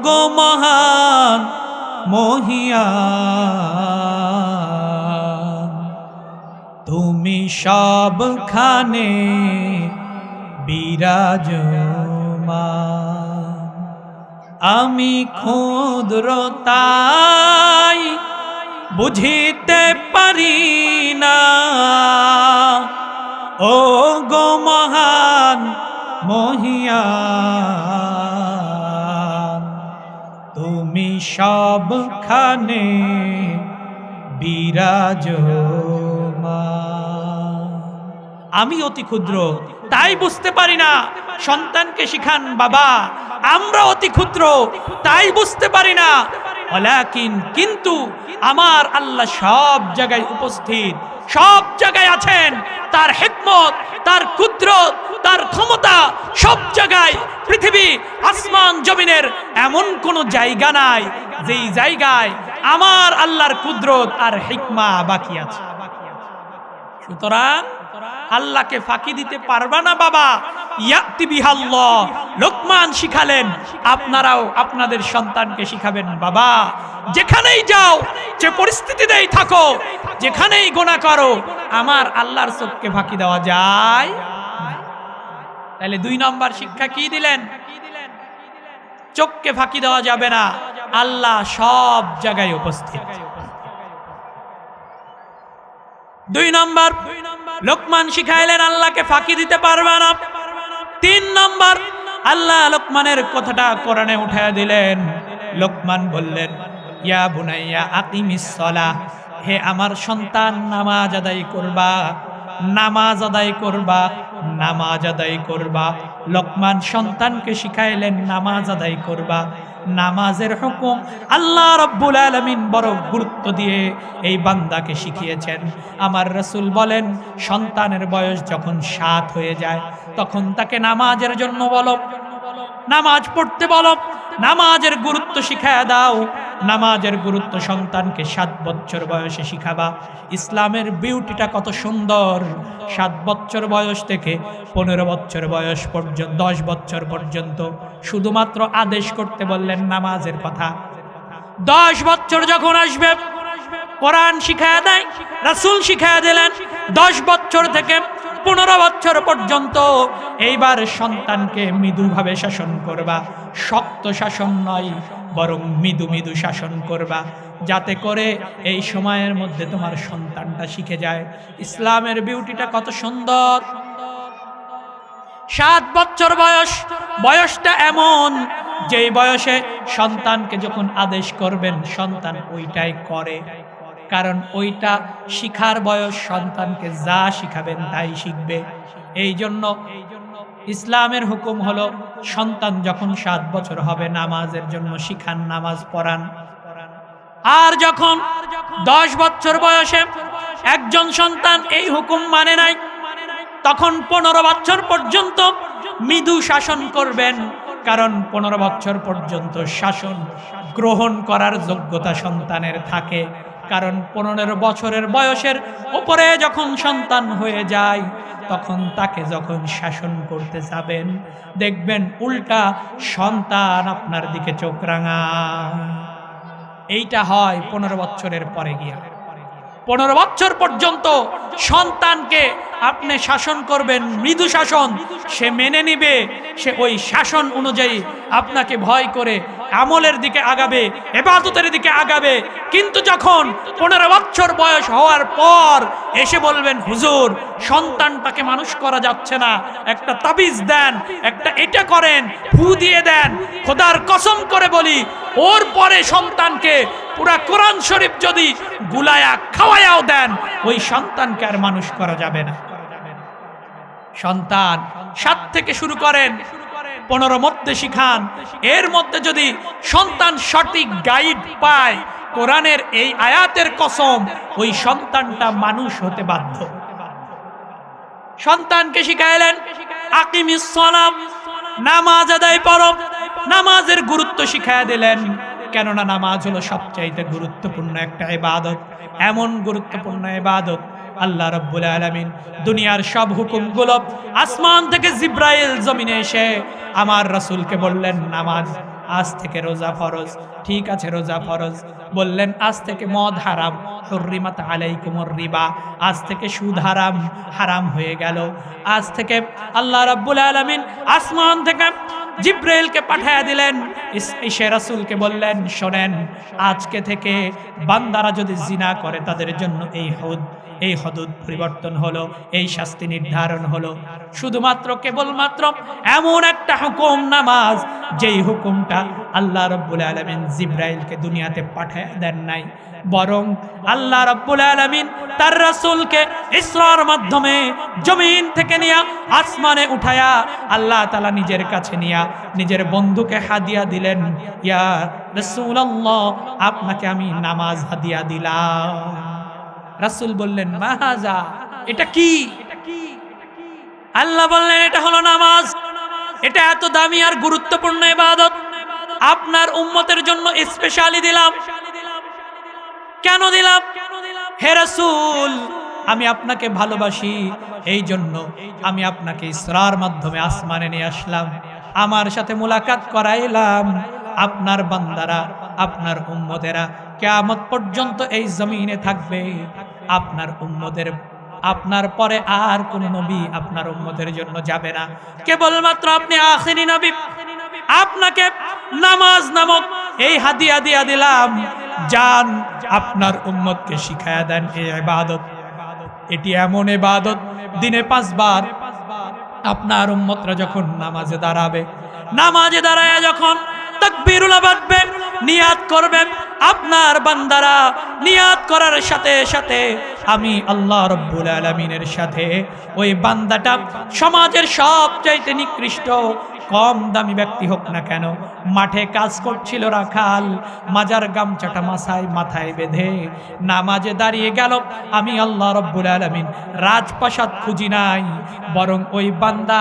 গো মহান মহিয়ান, তুমি সবখানে বিরাজমান। আমি ক্ষুদ্র তাই বুঝিতে পারি না, ও গো মহান মহিয়ান, তুমি সবখানে বিরাজমান। আমি অতি ক্ষুদ্র তাই বুঝতে পারি না। সন্তানকে শিখান বাবা আমরা অতি ক্ষুদ্র তাই বুঝতে পারি না, কিন্তু আমার আল্লাহ সব জায়গায় উপস্থিত, সব জায়গায় আছেন। তার হিকমত, তার কুদরত, তার ক্ষমতা সব জায়গায়। পৃথিবী আসমান জমিনের এমন কোন জায়গা নাই যেই জায়গায় আমার আল্লাহর কুদরত আর হিকমা বাকি আছে। সুতরাং আল্লাহকে ফাঁকি দিতে পারবা না বাবা। ইয়াতি বিহাল্লাহ, লোকমান শিখালেন, আপনারাও আপনাদের সন্তানকে শিখাবেন বাবা যেখানেই যাও, যে পরিস্থিতিতেই থাকো, যেখানেই গুনাহ করো, আমার আল্লাহর চোখকে ফাঁকি দেওয়া যায়। তাহলে 2 নম্বর শিক্ষা কি দিলেন? চোখকে ফাঁকি দেওয়া যাবে না, আল্লাহ সব জায়গায় উপস্থিত। 2 নম্বর লোকমান শিখাইলেন আল্লাহকে ফাঁকি দিতে পারবে না। 3 নম্বর আল্লাহ লোকমানের কথাটা কোরআনে উঠায়া দিলেন। লোকমান বললেন, ইয়া বুনাইয়া আকিমিস সালাহ, হে আমার সন্তান নামাজ আদায় করবা, নামাজ আদায় করবা, নামাজ আদায় করবা। লোকমান সন্তানকে শিখাইলেন নামাজ আদায় করবা। নামাজের হুকুম আল্লাহ রাব্বুল আলামিন বড় গুরুত্ব দিয়ে এই বান্দাকে শিখিয়েছেন। আমার রাসূল বলেন, সন্তানের বয়স যখন 7 হয়ে যায় তখন তাকে নামাজের জন্য বলো, নামাজ পড়তে বলো, নামাজের গুরুত্ব শিখায়া দাও। নামাজের গুরুত্ব সন্তানকে 7 বছর বয়সে শিখাবা। ইসলামের বিউটিটা কত সুন্দর। 7 বছর বয়স থেকে 15 বছর বয়স পর্যন্ত, 10 বছর পর্যন্ত শুধুমাত্র আদেশ করতে বললেন নামাজের কথা। 10 বছর যখন আসবে কোরআন শিখায়া দেয়, রাসূল শিখায়া দিলেন। 10 বছর থেকে 15 বছর পর্যন্ত এইবার সন্তানকে মৃদুভাবে শাসন করবা। শক্ত শাসন নয়, বরং মৃদু মৃদু শাসন করবা, যাতে করে এই সময়ের মধ্যে তোমার সন্তানটা শিখে যায়। ইসলামের বিউটিটা কত সুন্দর। 7 বছর বয়স, বয়সটা এমন যেই বয়সে সন্তানকে যখন আদেশ করবেন সন্তান ওইটাই করে, কারণ ওইটা শিখার বয়স। সন্তানকে যা শিখাবেন তাই শিখবে। এই জন্য ইসলামের হুকুম হলো সন্তান যখন 7 বছর হবে নামাজের জন্য শিখান, নামাজ পড়ান। আর যখন 10 বছর বয়সে একজন সন্তান এই হুকুম মানে নাই, তখন 15 বছর পর্যন্ত মৃদু শাসন করবেন, কারণ 15 বছর পর্যন্ত শাসন গ্রহণ করার যোগ্যতা সন্তানের থাকে। কারণ 15 বছরের বয়সের উপরে যখন সন্তান হয়ে যায় তখন তাকে যখন শাসন করতে যাবেন দেখবেন উল্টা সন্তান আপনার দিকে চোখ রাঙায়। এইটা হয় 15 বছরের পরে গিয়া। 15 বছর পর্যন্ত সন্তানকে আপনি শাসন করবেন, মৃদু শাসন, সে মেনে নিবে, সে ওই শাসন অনুযায়ী আপনাকে ভয় করে আমলের দিকে আগাবে, ইবাদতের দিকে আগাবে। কিন্তু যখন 15 বছর বয়স হওয়ার পর এসে বলবেন হুজুর সন্তানটাকে মানুষ করা যাচ্ছে না, একটা তাবিজ দেন, একটা এটা করেন, ফু দিয়ে দেন, খোদার কসম করে বলি ওর পরে সন্তানকে পুরা কোরআন শরীফ যদি গুলায়া খাওয়ায়াও দেন ওই সন্তানকে আর মানুষ করা যাবে না। সন্তান 7 থেকে শুরু করেন, 15 মধ্যে শিখান। এর মধ্যে যদি সন্তান সঠিক গাইড পায়, কোরআনের এই আয়াতের কসম, ওই সন্তানটা মানুষ হতে বাধ্য। সন্তানকে শিখাইলেন আকিমিস সালাম, নামাজ আদায় করো, নামাজের গুরুত্ব শিখাইয়া দিলেন। কেননা নামাজ হলো সবচাইতে গুরুত্বপূর্ণ একটা ইবাদত, এমন গুরুত্বপূর্ণ ইবাদত আল্লাহ রাব্বুল আলামিন দুনিয়ার সব হুকুমগুলো আসমান থেকে জিব্রাইল জমিনে এসে আমার রাসূলকে বললেন নামাজ, আজ থেকে রোজা ফরজ। ঠিক আছে রোজা ফরজ। বললেন আজ থেকে মদ হারাম, হুররিমাত আলাইকুমুর রিবা, আজ থেকে সুদ হারাম, হারাম হয়ে গেল। আজ থেকে আল্লাহ রাব্বুল আলামিন আসমান থেকে জিব্রাইলকে পাঠিয়ে দিলেন, এসে রাসূলকে বললেন শোনেন আজকে থেকে বান্দারা যদি জিনা করে তাদের জন্য এই হদুদ পরিবর্তন হলো, এই শাস্তি নির্ধারণ হলো। শুধুমাত্র কেবলমাত্র এমন একটা হুকুম নামাজ, যেই হুকুমটা আল্লাহ রাব্বুল আলামিন জিব্রাইলকে দুনিয়াতে পাঠিয়ে দেন নাই, বরং আল্লাহ রাব্বুল আলামিন তার রাসূলকে ইসরার মাধ্যমে জমিন থেকে নিয়া আসমানে উঠায়া আল্লাহ তাআলা নিজের কাছে নিয়া নিজের বন্ধুকে হাদিয়া দিলেন, ইয়া রাসূলুল্লাহ আপনাকে আমি নামাজ হাদিয়া দিলাম। রাসূল বললেন মাহাজা, এটা কি? আল্লাহ বললেন এটা হলো নামাজ। এটা এত দামি আর গুরুত্বপূর্ণ ইবাদত, আপনার উম্মতের জন্য স্পেশালি দিলাম। কেন দিলাম? হে রাসূল আমি আপনাকে ভালোবাসি, এই জন্য আমি আপনাকে ইসরার মাধ্যমে আসমানে নিয়ে আসলাম, আমার সাথে মুলাকাত করাইলাম। আপনার বান্দারা, আপনার উম্মতেরা কিয়ামত পর্যন্ত এই জমিনে থাকবে। আপনার উম্মতের, আপনার পরে আর কোন নবী আপনার উম্মতের জন্য যাবে না, কেবলমাত্র আপনি আখিরি নবী। আপনাকে নামাজ নামক এই হাদিয়া দিয়া দিলাম, যান আপনার উম্মতকে শিখায়া দেন এই ইবাদত। এটি এমন ইবাদত দিনে 5 বার আপনার উম্মতরা যখন নামাজে দাঁড়াবে, নামাজে দাঁড়ায় যখন তাকবীরুল বাদবে, নিয়াত করবেন, আপনার বান্দারা নিয়াত করার সাথে সাথে আমি আল্লাহ রাব্বুল আলামিনের সাথে ওই বান্দাটা সমাজের সবচাইতে নিকৃষ্ট কম দামি ব্যক্তি হোক না কেন, মাঠে কাজ করছিল রাখাল, মাজার গামছাটা মাথায় বেঁধে নামাজে দাঁড়িয়ে গেল, আমি আল্লাহ রাব্বুল আলামিন রাজপ্রাসাদ খুঁজি নাই, বরং ওই বান্দা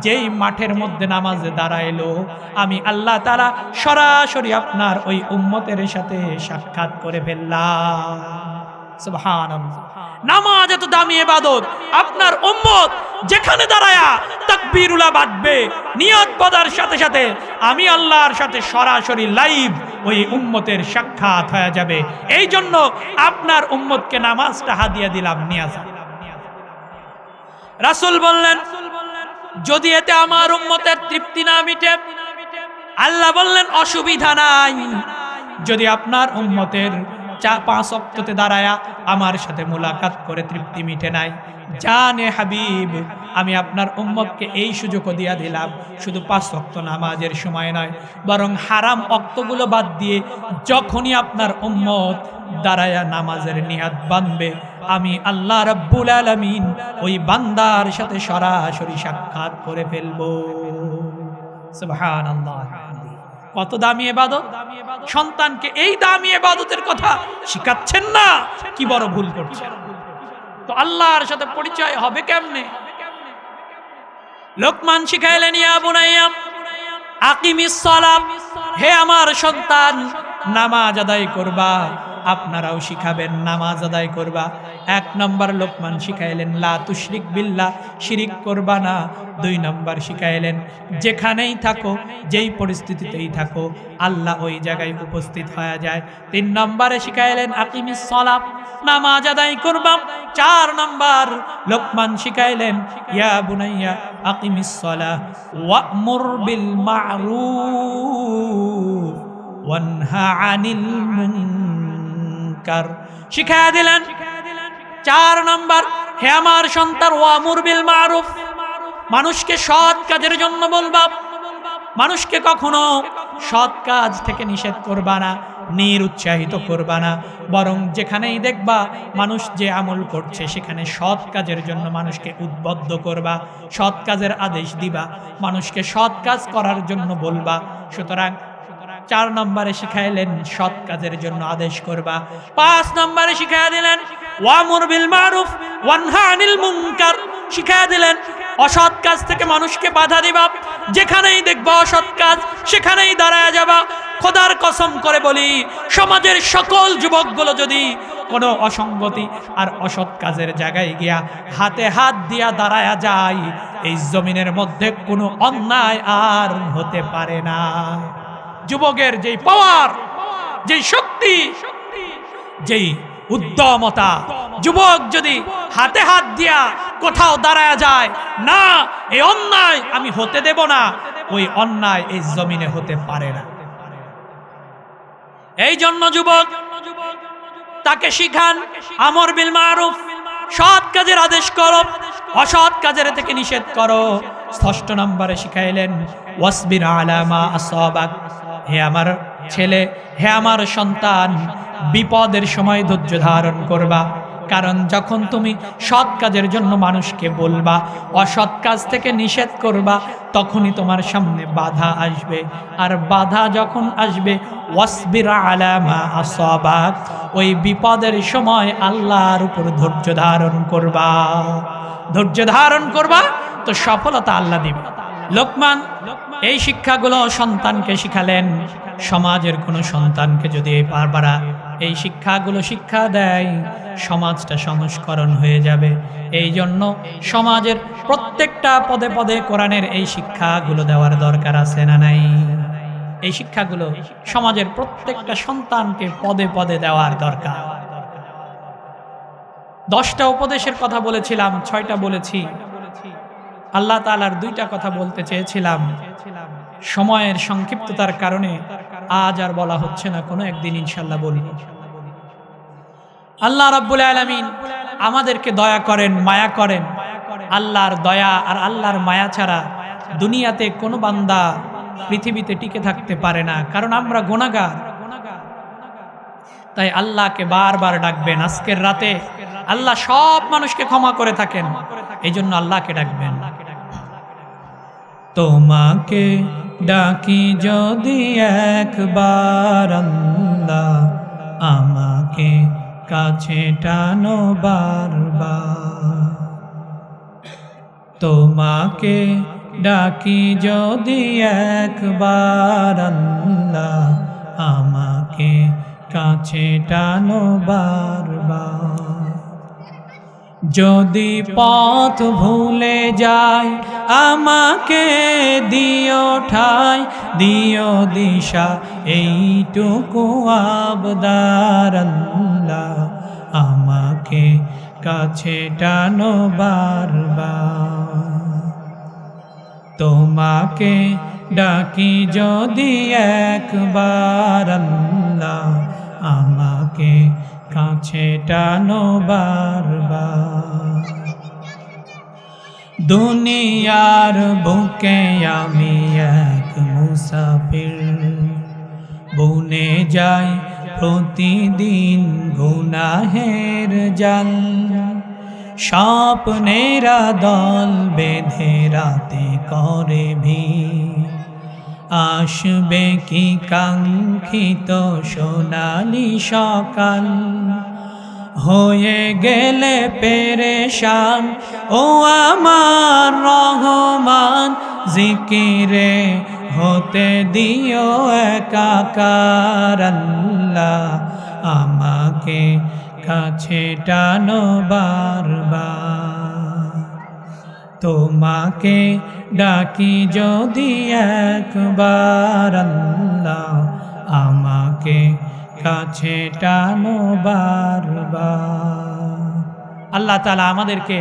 যেই মাঠের মধ্যে নামাজে দাঁড়াইলো, আমি আল্লাহ তাআলা সরাসরি আপনার ওই উম্মতের সাথে সাক্ষাৎ করে ফেললাম। সুবহানাল্লাহ। নামাজ এত দামি ইবাদত, আপনার উম্মত যেখানে দাঁড়ায়া তাকবীরুল্লাহ বাঁধবে, নিয়ত বাঁধার সাথে সাথে আমি আল্লাহর সাথে সরাসরি লাইভ ওই উম্মতের সাক্ষাৎ হয়ে যাবে। এই জন্য আপনার উম্মতকে নামাজটা হাদিয়া দিলাম, নিয়ে আসা। রাসূল বললেন যদি এতে আমার উম্মতের তৃপ্তি না মিটে, আল্লাহ বললেন অসুবিধা নাই, যদি আপনার উম্মতের 5 ওয়াক্ততে দাঁড়ায়া আমার সাথে মুলাকাত করে তৃপ্তি মিটে নাই, জানে হাবিব আমি আপনার উম্মতকে এই সুযোগও দিয়া দিলাম, শুধু 5 ওয়াক্ত নামাজের সময় নয়, বরং হারাম ওয়াক্তগুলো বাদ দিয়ে যখনই আপনার উম্মত দাঁড়ায়া নামাজের নিয়াত বাঁধবে, আমি আল্লাহ রাব্বুল আলামিন ওই বান্দার সাথে সরাসরি সাক্ষাৎ করে ফেলবো। সুবহানাল্লাহ। কত দামি ইবাদত! সন্তানকে এই দামি ইবাদতের কথা শিখাচ্ছেন না, কি বড় ভুল করছেন। তো আল্লাহর সাথে পরিচয় হবে কেমনে? লোকমান শিখাইলেন ইয়া বুনাইয়া আকিমিস সালাত, হে আমার সন্তান নামাজ আদায় করবা। আপনারাও শিখাবেন নামাজ আদায় করবা। 1 নম্বর লোকমান শিখাইলেন লা তুশরিক বিল্লাহ, শিরিক করবা না। 2 নম্বর শিখাইলেন যেখানেই থাকো, যেই পরিস্থিতিতেই থাকো, আল্লাহ ওই জায়গায় উপস্থিত হয়ে যায়। 3 নম্বরে শিখাইলেন আকিমিস সালাত, নামাজ আদায় করবা। 4 নম্বর লোকমান শিখাইলেন ইয়া বুনাইয়া আকিমিস সালাহ ওয়া'মুর বিল মা'রুফ ওয়ানহা আনিল মুনকার। শিখায়া দিলেন 4 নাম্বার, হে আমার সন্তান, ওয়ামুর বিল মারুফ, মানুষকে সৎ কাজের জন্য বলবা, মানুষকে কখনো সৎ কাজ থেকে নিষেধ করবা না, নিরুৎসাহিত করবা না, বরং যেখানেই দেখবা মানুষ যে আমল করছে সেখানে সৎ কাজের জন্য মানুষকে উদ্বুদ্ধ করবা, সৎ কাজের আদেশ দিবা, মানুষকে সৎ কাজ করার জন্য বলবা। সুতরাং 4 নম্বরে শিখাইলেন সৎ কাজের জন্য আদেশ করবা। 5 নম্বরে শিখাইয়া দিলেন ওয়ামুর বিল মারুফ ওয়ানহা আনিল মুনকার, শিখাইয়া দিলেন অসৎ কাজ থেকে মানুষকে বাধা দিবা, যেখানেই দেখবা অসৎ কাজ সেখানেই দাঁড়ায় যাবা। খোদার কসম করে বলি, সমাজের সকল যুবকগুলো যদি কোনো অসঙ্গতি আর অসৎ কাজের জায়গায় গিয়া হাতে হাত দিয়া দাঁড়ায়া যায়, এই জমিনের মধ্যে কোনো অন্যায় আর হতে পারে না। যুবকের যেই পাওয়ার, যেই শক্তি, যেই উদ্যমতা, যুবক যদি হাতে হাত দিয়া কোথাও দাঁড়ায় যায়, না এই অন্যায় আমি হতে দেব না, ওই অন্যায় এই জমিনে হতে পারে না। এই জন্য যুবক তাকে শিখান আমর বিল মারুফ, সৎ কাজের আদেশ করো, অসৎ কাজের থেকে নিষেধ করো। 6 নম্বরে শিখাইলেন ওয়াসবির আলা মা আসাবাক, হে আমার ছেলে, হে আমার সন্তান, বিপদের সময় ধৈর্য ধারণ করবা, কারণ যখন তুমি সৎ কাজের জন্য মানুষকে বলবা, অসৎ কাজ থেকে নিষেধ করবা, তখনই তোমার সামনে বাধা আসবে। আর বাধা যখন আসবে, ওয়াসবির আলা মা আসাবাক, ওই বিপদের সময় আল্লাহর উপর ধৈর্য ধারণ করবা। ধৈর্য ধারণ করবা তো সফলতা আল্লাহ দিবে। লোকমান এই শিক্ষাগুলো সন্তানকে শিখালেন। সমাজের কোনো সন্তানকে যদি বারবার এই শিক্ষাগুলো শিক্ষা দেয়, সমাজটা সংস্করণ হয়ে যাবে। এই জন্য সমাজের প্রত্যেকটা পদে পদে কোরআনের এই শিক্ষাগুলো দেওয়ার দরকার আছে না নাই? এই শিক্ষাগুলো সমাজের প্রত্যেকটা সন্তানকে পদে পদে দেওয়ার দরকার। 10টা উপদেশের কথা বলেছিলাম, 6টা বলেছি। আল্লাহ তাআলার 2টা কথা বলতে চেয়েছিলাম, সময়ের সংক্ষিপ্ততার কারণে আজ আর বলা হচ্ছে না, কোনো একদিন ইনশাআল্লাহ বলব। আল্লাহ রাব্বুল আলামিন আমাদেরকে দয়া করেন, মায়া করেন। আল্লাহর দয়া আর আল্লাহর মায়া ছাড়া দুনিয়াতে কোনো বান্দা পৃথিবীতে টিকে থাকতে পারে না, কারণ আমরা গুনাহগার। তাই আল্লাহকে বারবার ডাকবেন। আজকের রাতে আল্লাহ সব মানুষকে ক্ষমা করে থাকেন, এই জন্য আল্লাহকে ডাকবেন। তোমাকে ডাকি যদি একবার আল্লাহ, আমাকে কাছে টানো বারবার। তোমাকে ডাকি যদি একবার আল্লাহ, আমাকে কাছে টানো বারবার। যদি পথ ভুলে যায় আমাকে দিও ঠাই, দিও দিশা এইটুকু আবদার আল্লাহ, আমাকে কাছে টানো বারবার। তোমাকে ডাকি যদি একবার আল্লাহ, আমাকে কাছে টানো বারবার। দুনিয়ার বুকে আমি এক মুসাফির, বুনে যাই প্রতিদিন গুনাহের জাল। স্বপ্নেরা দল বেঁধে রাতে করে ভিড়, আসবে কি কাঙ্ক্ষিত সোনালি সকাল। হয়ে গেলে পেরেশান ও আমার রহমান, জিকিরে হতে দিও একাকার আল্লাহ, আমাকে কাছে টানো বারবার। তোমাকে ডাকি যদি একবার আল্লাহ, আমাকে কাছে টানো বারবার। আল্লাহ তাআলা আমাদেরকে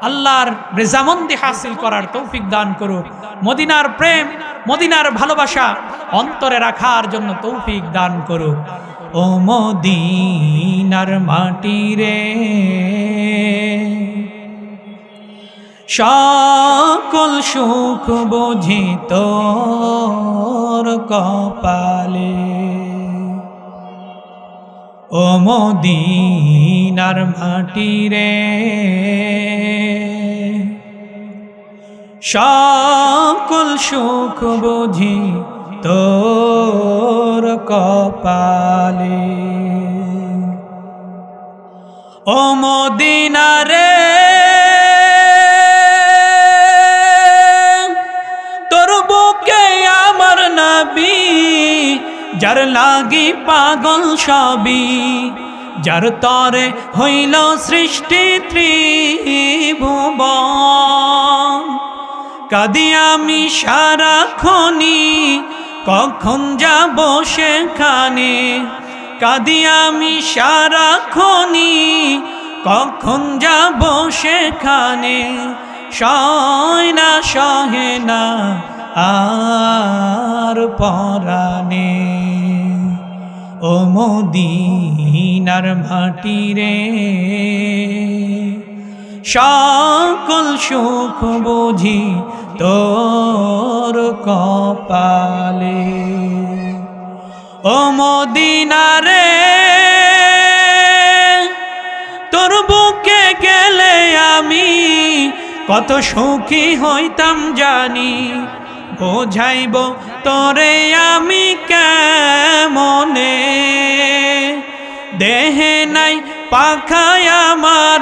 আল্লাহর রেজামন্দি হাসিল করার তৌফিক দান করুক। মদিনার প্রেম মদিনার ভালোবাসা অন্তরে রাখার জন্য তৌফিক দান করুক। ও মদিনার মাটি রে, সকল সুখ বুঝি তোর কপালে। ও মদিনার মাটি রে, সকল সুখ বুঝি তোর কপালে। ও মদিনা রে, তোর বুকে আমার নবী, যার লাগি পাগল সবই, যার তরে হইল সৃষ্টি ত্রিভুবন। কাঁদি আমি সারাক্ষণি, কখন যাব সেখানে। কাঁদি আমি সারাক্ষণি, কখন যাব সেখানে। সয় না সহে না আর পরাণে। ও মদিনার মাটি রে, সকল সুখ বুঝি তোর কপালে। ও মদিনা রে, তোর বুকে গেলে আমি কত সুখী হইতাম জানি। বোঝাইব তোরে আমি কেমনে, দেহে নাই পাখায় আমার,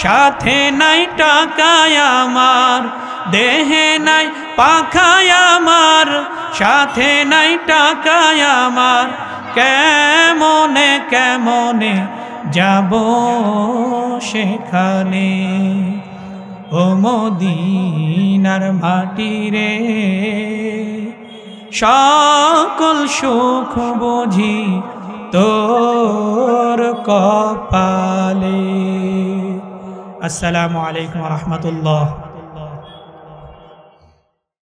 সাথে নাই টাকায় আমার। দেহে নাই পাখায় আমার, সাথে নাই টাকায় আমার। কেমনে কেমনে যাব সেখানে। ও মদিনার মাটি রে, সকল সুখ বুঝি তোর কপালে। আসসালামু আলাইকুম ওয়া রাহমাতুল্লাহ।